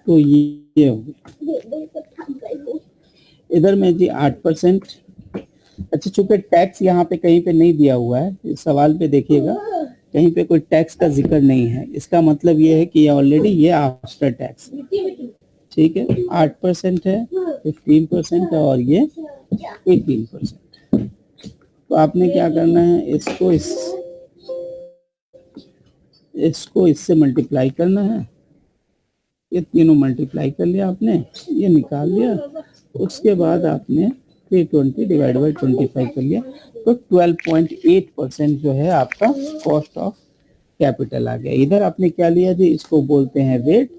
S1: तो ये हो गया। इधर में जी 8%। अच्छा, चूंकि टैक्स यहाँ पे कहीं पे नहीं दिया हुआ है, इस सवाल पे देखिएगा कहीं पे कोई टैक्स का जिक्र नहीं है, इसका मतलब ये है कि ऑलरेडी ये आफ्टर टैक्स। ठीक है, 8% है, 15% है और ये 18%। तो आपने क्या करना है, इसको इससे मल्टीप्लाई करना है, ये तीनों मल्टीप्लाई कर लिया आपने, ये निकाल लिया, उसके बाद आपने 320 डिवाइड बाई 25 कर लिया, तो 12.8% जो है आपका कॉस्ट ऑफ कैपिटल आ गया। इधर आपने क्या लिया जी, इसको बोलते हैं वेट,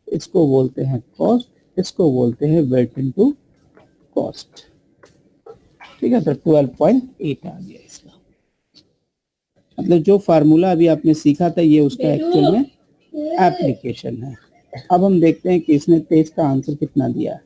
S1: इसको बोलते हैं कॉस्ट, इसको बोलते हैं वेट इनटू कॉस्ट। ठीक है, तो 12.8 आ गया इसका। मतलब जो फार्मूला अभी आपने सीखा था ये उसका एक्चुअल में एप्लीकेशन है। अब हम देखते हैं कि इसने 23 का आंसर कितना दिया है।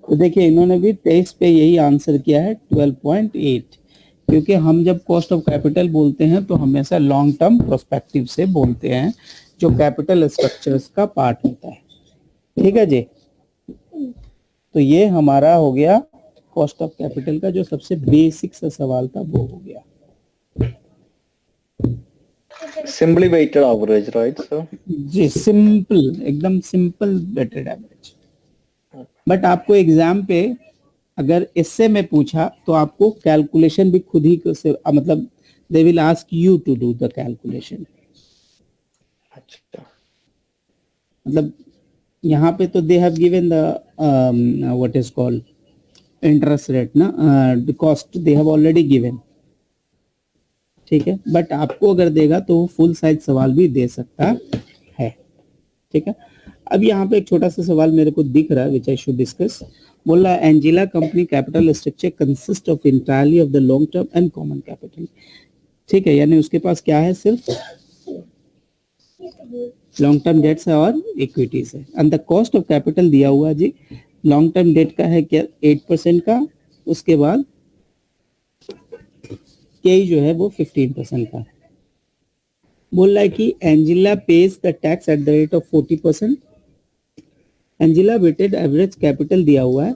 S1: तो देखिए इन्होंने भी 23 पे यही आंसर किया है 12.8, क्योंकि हम जब कॉस्ट ऑफ कैपिटल बोलते हैं तो हमेशा लॉन्ग टर्म प्रोस्पेक्टिव से बोलते हैं, जो कैपिटल स्ट्रक्चर्स का पार्ट होता है। ठीक है जी, तो ये हमारा हो गया कॉस्ट ऑफ कैपिटल का जो सबसे बेसिक सा सवाल था वो हो गया।
S3: Simply weighted average, right, sir?
S1: जी सिंपल, एकदम सिंपल वेटेड एवरेज। बट आपको एग्जाम पे अगर इससे में पूछा तो आपको कैलकुलेशन भी खुद ही से मतलब they will ask you to do the calculation.
S3: अच्छा,
S1: मतलब यहाँ पे तो they have given the what is called interest rate ना, the cost they have already given. ठीक है, बट आपको अगर देगा तो वो फुल साइज सवाल भी दे सकता है। ठीक है, अब यहाँ पे एक छोटा सा सवाल मेरे को दिख रहा है विच आई शुड डिस्कस। बोल रहा है Angela company capital structure consist of entirely of the long term and common capital. ठीक है, यानी उसके पास क्या है, सिर्फ लॉन्ग टर्म डेट्स है और इक्विटीज है। And the cost of capital दिया हुआ जी, लॉन्ग टर्म डेट का है क्या 8% का, उसके बाद के जो है वो 15% का। बोल रहा है कि Angela pays the tax at the rate of 40%। Angela weighted average capital दिया हुआ है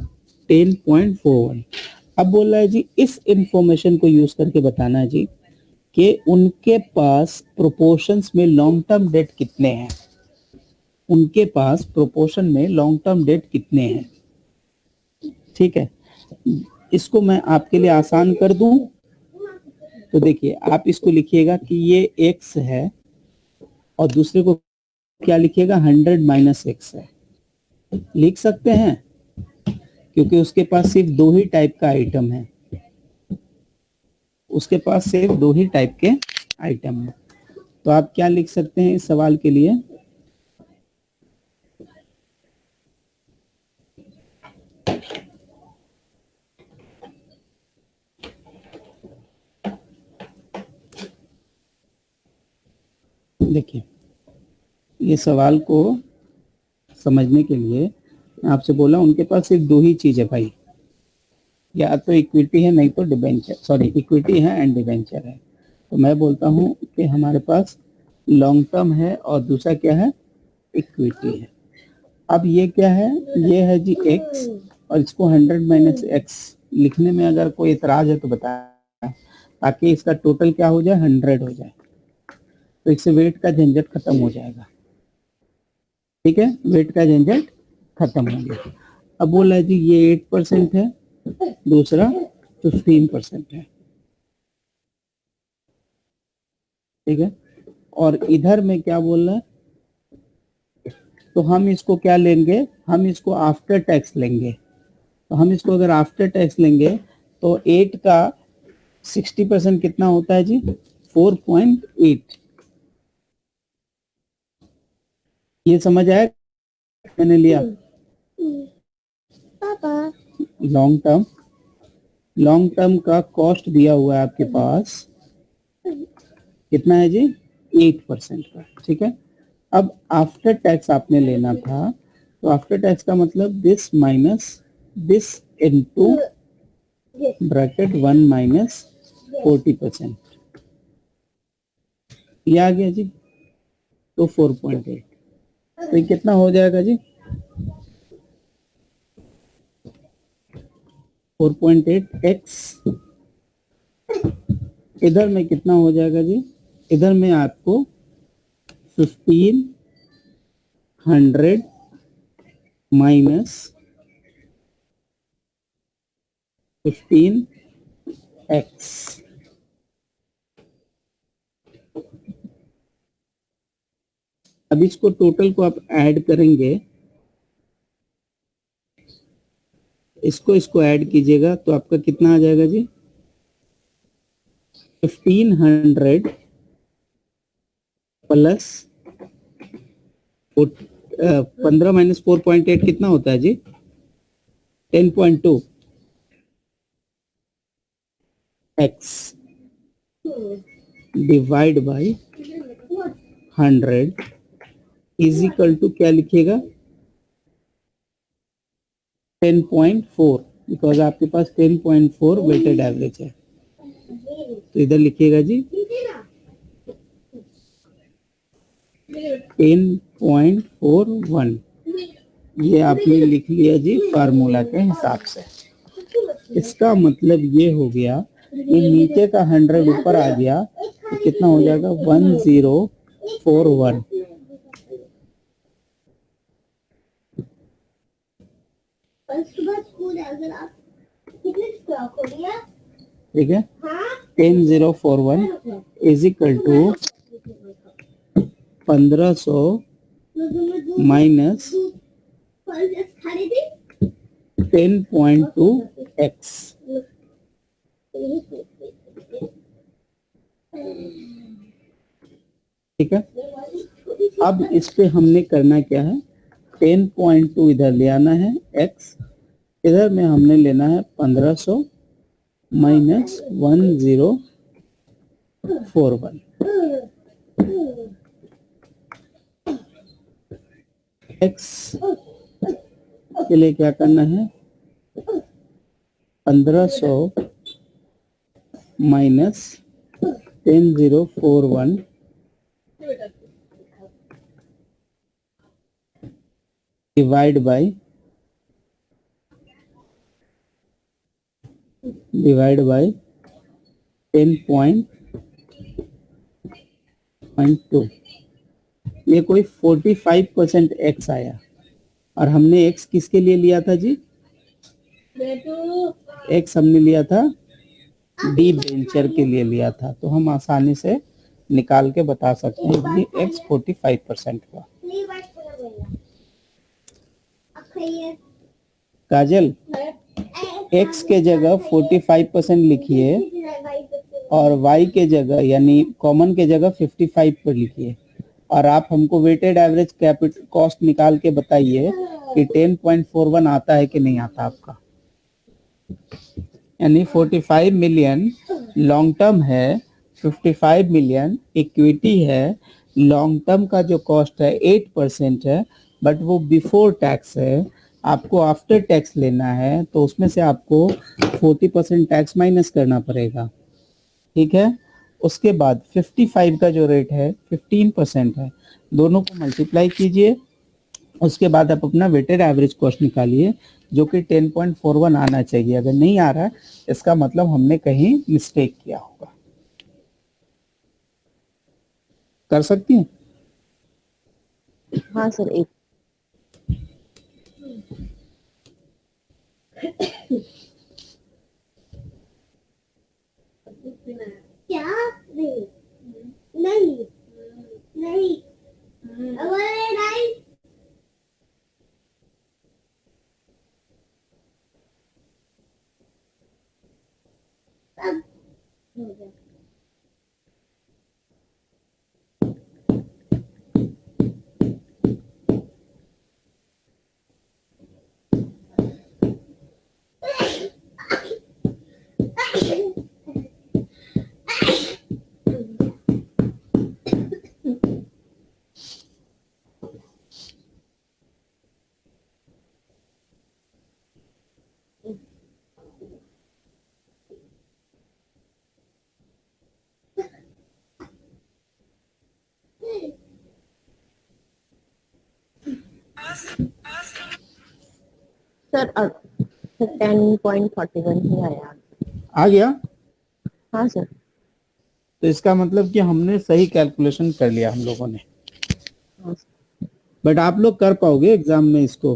S1: 10.41। अब बोल रहा है जी इस इंफॉर्मेशन को यूज करके बताना है जी कि उनके पास प्रोपोर्शंस में लॉन्ग टर्म डेट कितने हैं, उनके पास प्रोपोर्शन में लॉन्ग टर्म डेट कितने हैं। ठीक है, इसको मैं आपके लिए आसान कर दूं तो देखिए आप इसको लिखिएगा कि ये x है और दूसरे को क्या लिखिएगा 100 माइनस x है। लिख सकते हैं क्योंकि उसके पास सिर्फ दो ही टाइप का आइटम है, उसके पास सिर्फ दो ही टाइप के आइटम है। तो आप क्या लिख सकते हैं इस सवाल के लिए, देखिए ये सवाल को समझने के लिए मैं आपसे बोला उनके पास सिर्फ दो ही चीज है भाई, या तो इक्विटी है नहीं तो डिबेंचर, सॉरी इक्विटी है एंड डिबेंचर है। तो मैं बोलता हूं कि हमारे पास लॉन्ग टर्म है और दूसरा क्या है इक्विटी है। अब ये क्या है, ये है जी x और इसको 100 माइनस x लिखने में अगर कोई इतराज है तो बताएं ताकि इसका टोटल क्या हो जाए 100 हो जाए, तो इससे वेट का झंझट खत्म हो जाएगा। ठीक है, वेट का झंझट खत्म हो गया। अब बोला जी ये 8% है, दूसरा 15% है। ठीक है, और इधर में क्या बोल रहा है, तो हम इसको क्या लेंगे, हम इसको आफ्टर टैक्स लेंगे। तो हम इसको अगर आफ्टर टैक्स लेंगे तो 8 का 60% कितना होता है जी 4.8। ये समझ आया मैंने लिया।
S5: पापा
S1: लॉन्ग टर्म का कॉस्ट दिया हुआ है आपके पास कितना है जी 8% का। ठीक है, अब आफ्टर टैक्स आपने लेना था, तो आफ्टर टैक्स का मतलब this minus this into bracket 1 minus 40%, ये आ गया जी। तो 4.8, तो ये कितना हो जाएगा जी 4.8x। इधर में कितना हो जाएगा जी, इधर में आपको 1500 माइनस 15x। अब इसको टोटल को आप ऐड करेंगे, इसको ऐड कीजिएगा तो आपका कितना आ जाएगा जी 1500 प्लस 15 माइनस 4.8 कितना होता है जी 10.2 x divide by 100 is equal to क्या लिखिएगा 10.4, बिकॉज आपके पास 10.4 वेटेड एवरेज है। तो इधर लिखिएगा जी 10.41, ये आपने लिख लिया जी फार्मूला के हिसाब से। इसका मतलब ये हो गया कि नीचे का 100 ऊपर आ गया तो कितना हो जाएगा 1041।
S5: कल सुबह स्कूल है, अगर आप कितने स्टॉक हो गया।
S1: ठीक है,
S5: हाँ
S1: 1041 इज इक्वल टू 1500 माइनस
S5: खरीदी
S1: 10.2x। ठीक है, अब इस पे हमने करना क्या है 10.2 इधर ले आना है x, इधर में हमने लेना है 1500 माइनस 1041। x के लिए क्या करना है, 1500 माइनस 10041 डिवाइड बाय 10.2, ये कोई 45% x आया। और हमने x किसके लिए लिया था जी, x हमने लिया था डिबेंचर के लिए लिया था, तो हम आसानी से निकाल के बता सकते हैं कि x 45% हुआ। काजल, x के जगह 45% लिखिए और y के जगह यानी कॉमन के जगह 55 पर लिखिए, और आप हमको वेटेड एवरेज कैपिटल कॉस्ट निकाल के बताइए कि 10.41 आता है कि नहीं आता आपका। यानी 45 मिलियन लॉन्ग टर्म है, 55 मिलियन इक्विटी है। लॉन्ग टर्म का जो कॉस्ट है 8% है, बट वो बिफोर टैक्स है, आपको आफ्टर टैक्स लेना है, तो उसमें से आपको 40% टैक्स माइनस करना पड़ेगा, ठीक है। उसके बाद 55 का जो रेट है 15% है, दोनों को मल्टीप्लाई कीजिए, उसके बाद आप अपना वेटेड एवरेज कॉस्ट निकालिए जो कि 10.41 आना चाहिए। अगर नहीं आ रहा है इसका मतलब हमने कहीं मिस्टेक किया होगा। कर सकती हैं?
S2: हाँ सर, एक
S5: क्या? नहीं नहीं नहीं नहीं अब हो गया।
S2: सर 10.41 ही आया।
S1: आ गया?
S2: हाँ सर।
S1: तो इसका मतलब कि हमने सही कैलकुलेशन कर लिया हम लोगों ने।
S2: हाँ सर।
S1: बट आप लोग कर पाओगे एग्जाम में इसको?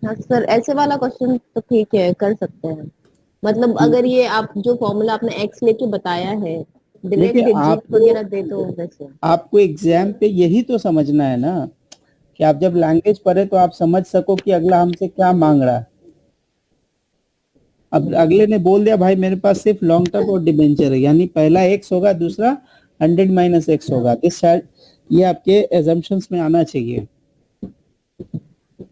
S2: हाँ सर, ऐसे वाला क्वेश्चन तो ठीक है, कर सकते हैं। मतलब अगर ये आप जो फॉर्मूला आपने एक्स लेके बताया है,
S1: देखिए
S2: डायरेक्ट डिजिट वगैरह दे दो वैसे।
S1: आपको एग्जाम पे यही तो समझना है ना कि आप जब लैंग्वेज पढ़े तो आप समझ सको कि अगला हमसे क्या मांग रहा है। अब अगले ने बोल दिया भाई मेरे पास सिर्फ लॉन्ग टर्म और डिबेंचर है, यानी पहला एक्स होगा, दूसरा 100 माइनस एक्स होगा, दिस शायद ये आपके एजम्पशंस में आना चाहिए।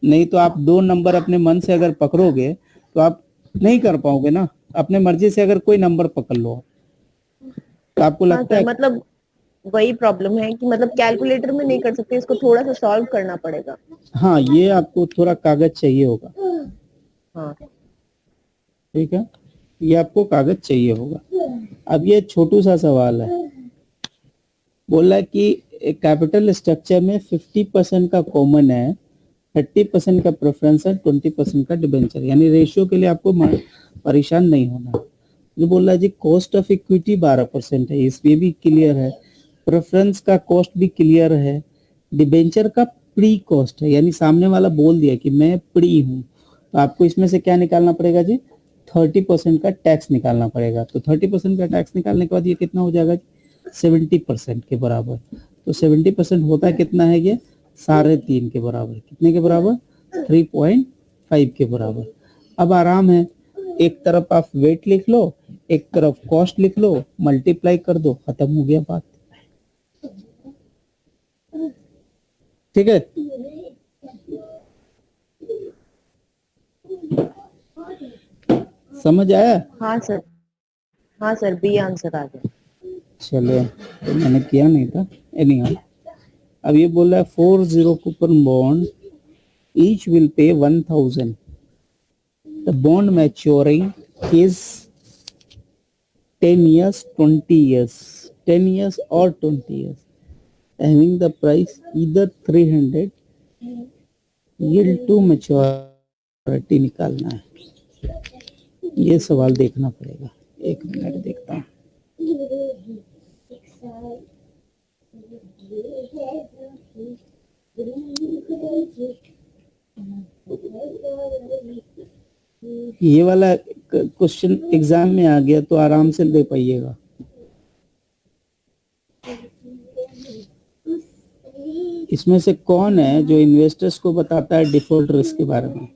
S1: नहीं तो आप दो नंबर अपने मन से अगर पकड़ोगे तो आप नहीं कर पाओगे ना। अपने मर्जी से अगर कोई नंबर पकड़ लो तो आपको
S2: हाँ
S1: लगता
S2: सर,
S1: है
S2: मतलब वही प्रॉब्लम है कि मतलब कैलकुलेटर में नहीं कर सकते, इसको थोड़ा सा सॉल्व करना पड़ेगा।
S1: हाँ, ये आपको थोड़ा कागज चाहिए होगा,
S2: हाँ
S1: ठीक है, ये आपको कागज चाहिए होगा। अब ये छोटू सा सवाल है, बोल रहा है कि कैपिटल स्ट्रक्चर में 50% का कॉमन है, 30% का प्रेफरेंस है, 20% का डिबेंचर, यानी रेशियो के लिए आपको परेशान नहीं होना। जो बोल रहा है जी कॉस्ट ऑफ इक्विटी 12% है, इसमें भी क्लियर है, प्रेफरेंस का कॉस्ट भी क्लियर है, डिबेंचर का प्री कॉस्ट है, यानी सामने वाला बोल दिया कि मैं प्री हूँ, तो आपको इसमें से क्या निकालना पड़ेगा जी, 30% का टैक्स निकालना पड़ेगा। तो 30% का टैक्स निकालने के बाद ये कितना हो जाएगा, 70% के बराबर। तो 70% होता है कितना है ये, 3.5 के बराबर। कितने के बराबर, 3.5 के बराबर। अब आराम है, एक तरफ आप वेट लिख लो, एक तरफ कॉस्ट लिख लो, मल्टीप्लाई कर दो, खत्म हो गया बात, ठीक है। समझ आया?
S2: हाँ सर, हाँ सर, बी आंसर आ गया।
S1: चलो, तो मैंने किया नहीं था एनीहाउ। अब ये बोल रहा है 40 coupon bond each will pay 1000. The bond maturing is 10 years, 20 years, 10 years or 20 years, having the price either 300. yield to maturity निकालना है, ये सवाल देखना पड़ेगा। एक मिनट देखता हूँ। ये वाला क्वेश्चन एग्जाम में आ गया तो आराम से दे पाइएगा। इसमें से कौन है जो इन्वेस्टर्स को बताता है डिफॉल्ट रिस्क के बारे में?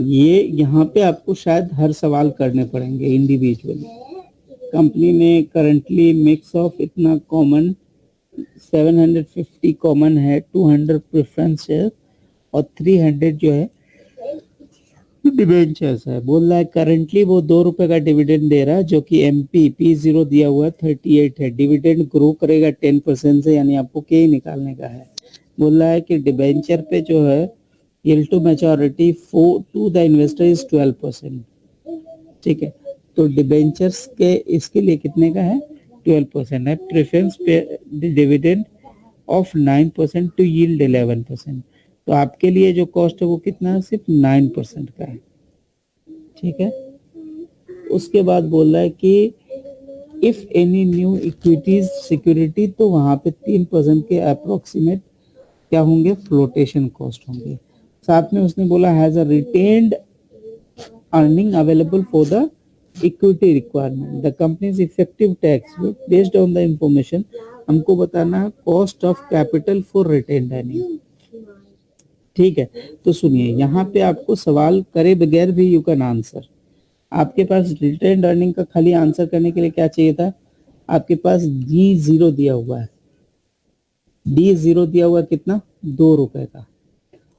S1: ये यहाँ पे आपको शायद हर सवाल करने पड़ेंगे इंडिविजुअली। कंपनी ने करंटली मिक्स ऑफ इतना कॉमन 750 कॉमन है, 200 प्रेफरेंस है और 300 जो है डिबेंचर्स है। बोल रहा है करंटली वो 2 रुपए का डिविडेंड दे रहा है, जो कि एमपी P0 दिया हुआ है 38 है। डिविडेंड ग्रो करेगा 10% से, यानी आपको के निकालने का है। बोल रहा है कि डिबेंचर पे जो है yield to maturity to the investor is 12%। ठीक है, तो डिबेंचर्स के इसके लिए कितने का है? 12% है। प्रेफरेंस पे डिविडेंड ऑफ 9% टू यील्ड 11%। तो आपके लिए जो कॉस्ट है वो कितना है? सिर्फ 9% का है। ठीक है, उसके बाद बोल रहा है कि if any new equities security, तो वहां पे 3% के अप्रोक्सीमेट क्या होंगे? फ्लोटेशन कॉस्ट होंगे। साथ में उसने बोला has a retained earning available for the equity requirement. The companies effective tax based on the information, हमको बताना है cost of capital for retained earning. ठीक है, तो सुनिए, यहाँ पे आपको सवाल करे बगैर भी यू कैन आंसर। आपके पास रिटेन्ड अर्निंग का खाली आंसर करने के लिए क्या चाहिए था? आपके पास D0 दिया हुआ है। D0 दिया हुआ कितना? 2 रुपए का।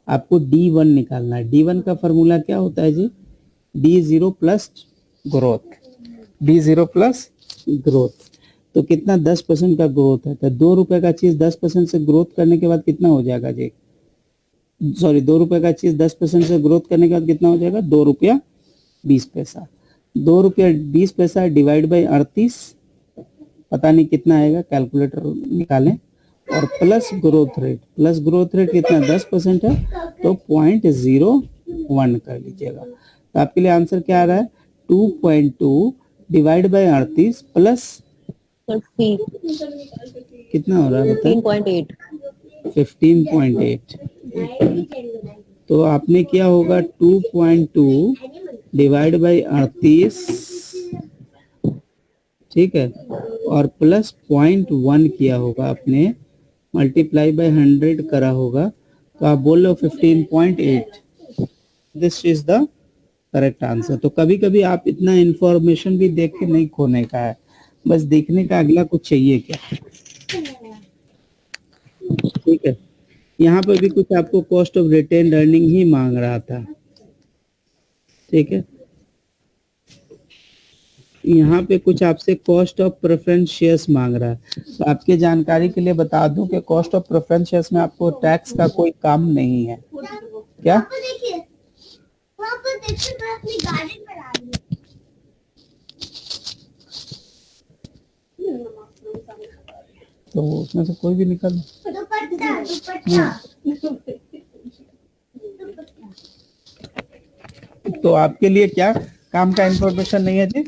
S1: आपको D1 निकालना है। D1 का फॉर्मूला क्या होता है जी? D0 plus growth. D0 plus growth, तो कितना? 10% का ग्रोथ है। तो 2 रुपए का चीज 10% से ग्रोथ करने के बाद कितना हो जाएगा जी? सॉरी, 2 रुपए का चीज 10% से ग्रोथ करने के बाद कितना हो जाएगा? 2 रुपया 20 पैसा। 2 रुपया 20 पैसा डिवाइड बाई 38, पता नहीं कितना आएगा, कैलकुलेटर निकालें। और plus growth rate, plus growth rate कितना? 10% है, तो 0.01 कर लीजिएगा। तो आपके लिए आंसर क्या आ रहा है? 2.2 डिवाइड बाई 38 प्लस
S2: 30,
S1: कितना हो रहा है बताइए?
S2: 15.8।
S1: 15.8। तो आपने किया होगा 2.2 डिवाइड बाई 38, ठीक है, और प्लस 0.1 किया होगा आपने, मल्टीप्लाई बाय 100 करा होगा, तो आप बोल लो 15.8। This is the correct answer. तो कभी कभी आप इतना इंफॉर्मेशन भी देख के नहीं खोने का है, बस देखने का अगला कुछ चाहिए क्या। ठीक है, यहाँ पर भी कुछ आपको कॉस्ट ऑफ रिटेन्ड अर्निंग ही मांग रहा था। ठीक है, यहाँ पे कुछ आपसे कॉस्ट ऑफ प्रेफरेंस शेयर्स मांग रहा है। तो आपके जानकारी के लिए बता दूं कि कॉस्ट ऑफ प्रेफरेंस शेयर्स में आपको टैक्स का कोई काम नहीं है। क्या?
S5: देखिए वहाँ पर देखिए, मैं अपनी गार्डन बना रही हूँ।
S1: तो उसमें से कोई भी निकल।
S5: दुपट्टा दुपट्टा।
S1: तो आपके लिए क्या काम का इंफॉर्मेशन नहीं है जी?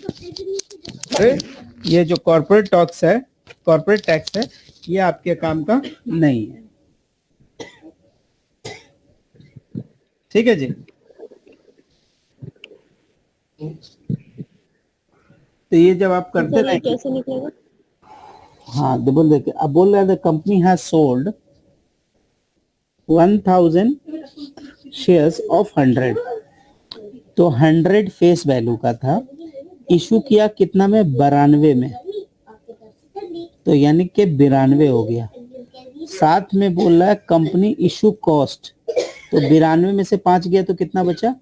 S1: अरे ये जो कॉर्पोरेट टैक्स है, कॉर्पोरेट टैक्स है, ये आपके काम का नहीं है। ठीक है जी। तो ये जब आप करते
S2: सर ये
S1: रहेंगे,
S2: कैसे निकलेगा?
S1: हाँ बोल देखिए, अब बोल रहा है the company has sold 1000 shares of 100, तो 100 फेस वैल्यू का था, इशू किया कितना में, 92 में, तो यानी कि 92 हो गया। साथ में बोल रहा है कंपनी इशू कॉस्ट, तो 92 में से 5 गया तो कितना बचा,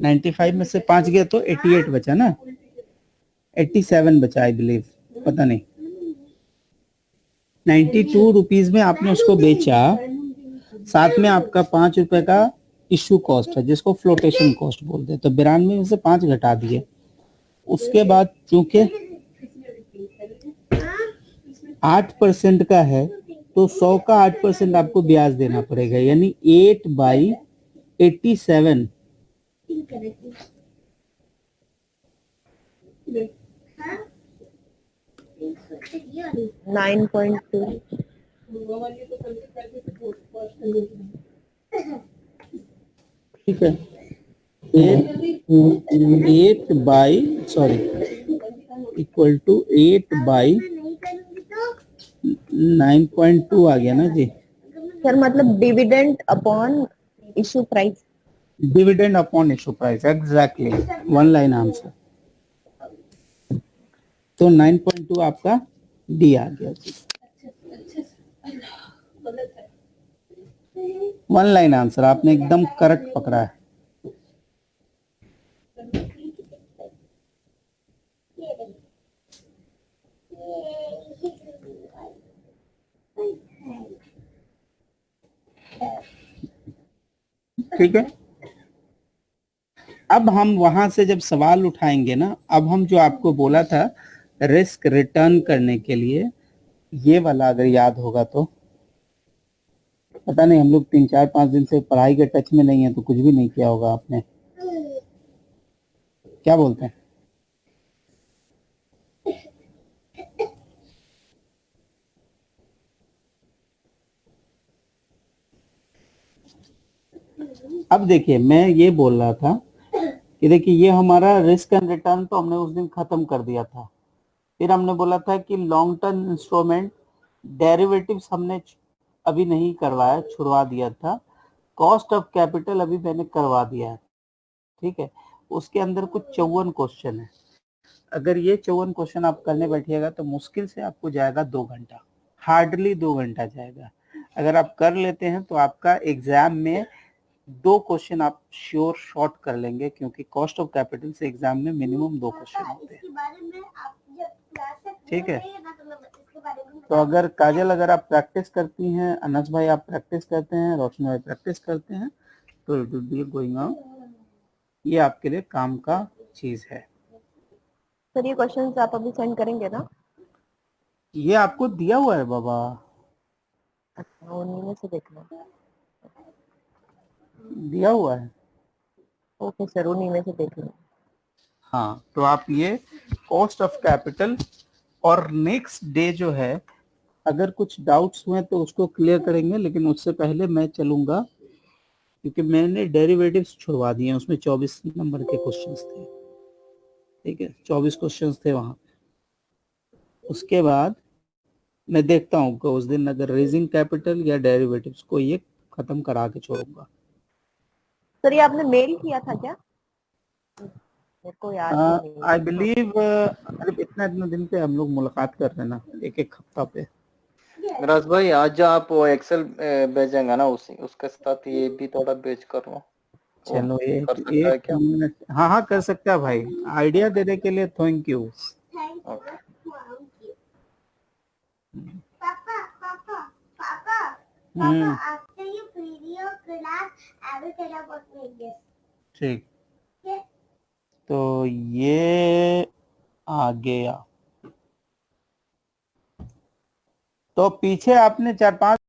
S1: 95 में से 5 गया तो 88 बचा ना, 87 बचा आई बिलीव, पता नहीं। 92 रुपीज में आपने उसको बेचा, साथ में आपका 5 रुपए का इशू कॉस्ट है जिसको फ्लोटेशन कॉस्ट बोलते हैं, तो 92 में से 5 घटा दिए। उसके बाद चूंकि 8% का है तो 100 का 8% आपको ब्याज देना पड़ेगा, यानी 8/87
S2: 9.2।
S1: ठीक है, 8/9.2 आ गया ना जी,
S2: सर मतलब dividend upon issue price.
S1: Dividend upon issue price, exactly, one line answer. तो 9.2 आपका डी आ गया जी, वन लाइन आंसर, आपने एकदम करेक्ट पकड़ा है। ठीक है, अब हम वहां से जब सवाल उठाएंगे ना, अब हम जो आपको बोला था रिस्क रिटर्न करने के लिए, ये वाला अगर याद होगा तो, पता नहीं हम लोग 3-4-5 दिन से पढ़ाई के टच में नहीं है तो कुछ भी नहीं किया होगा आपने, क्या बोलते हैं? अब देखिए, मैं ये बोल रहा था कि देखिए ये हमारा रिस्क एंड रिटर्न तो हमने उस दिन खत्म कर दिया था। फिर हमने बोला था कि लॉन्ग टर्म इंस्ट्रूमेंट डेरिवेटिव्स हमने अभी नहीं करवाया, छुड़वा दिया था। कॉस्ट ऑफ कैपिटल अभी मैंने करवा दिया है, ठीक है। उसके अंदर कुछ 54 क्वेश्चन है, अगर ये 54 क्वेश्चन आप करने बैठिएगा तो मुश्किल से आपको जाएगा 2 घंटा, हार्डली 2 घंटा जाएगा। अगर आप कर लेते हैं तो आपका एग्जाम में 2 क्वेश्चन आप श्योर शॉर्ट कर लेंगे, क्योंकि कॉस्ट ऑफ कैपिटल से एग्जाम में मिनिमम 2 क्वेश्चन होते हैं, ठीक है। तो अगर काजल, अगर आप प्रैक्टिस करती हैं, अनस भाई आप प्रैक्टिस करते हैं, रोशन भाई प्रैक्टिस करते हैं, तो it will be going on, ये आपके लिए काम का चीज है।
S2: सर ये क्वेश्चंस आप अभी सेंड करेंगे ना?
S1: ये आपको दिया हुआ है बाबा,
S2: अच्छा, उन्हीं में से देखना।
S1: दिया हुआ है।
S2: ओके सर, उन्हीं में से देख लो।
S1: हाँ, तो आप ये कॉस्ट ऑफ कैपिटल, और नेक्स्ट डे जो है अगर कुछ डाउट्स हुए तो उसको क्लियर करेंगे, लेकिन उससे पहले मैं चलूंगा, क्योंकि मैंने डेरिवेटिव्स छुड़वा दिए हैं, उसमें 24 नंबर के क्वेश्चंस थे, ठीक है, 24 क्वेश्चंस थे वहां। उसके बाद मैं देखता हूँ कि उस दिन अगर रेजिंग कैपिटल या डेरिवेटिव्स को ये खत्म करा के छोड़ूंगा।
S2: सर ये आपने मेल किया था क्या? मेरे को याद भी नहीं।
S1: आई बिलीव अरे इतना दिन पे हम लोग मुलाकात कर रहे हैं ना, एक हफ्ता पे।
S3: राज भाई, आज जो आप वो एक्सेल भेजेंगे ना, उसके साथ ये भी थोड़ा भेज कर लो।
S1: चलो
S3: कर सकता है
S1: एक
S3: क्या?
S1: मिनट, हाँ हाँ कर सकता है भाई, आइडिया देने के लिए thank you.
S3: Okay.
S5: After you video class, I will tell about this.
S1: ठीक,
S5: Okay?
S1: तो ये आ गया, तो पीछे आपने 4-5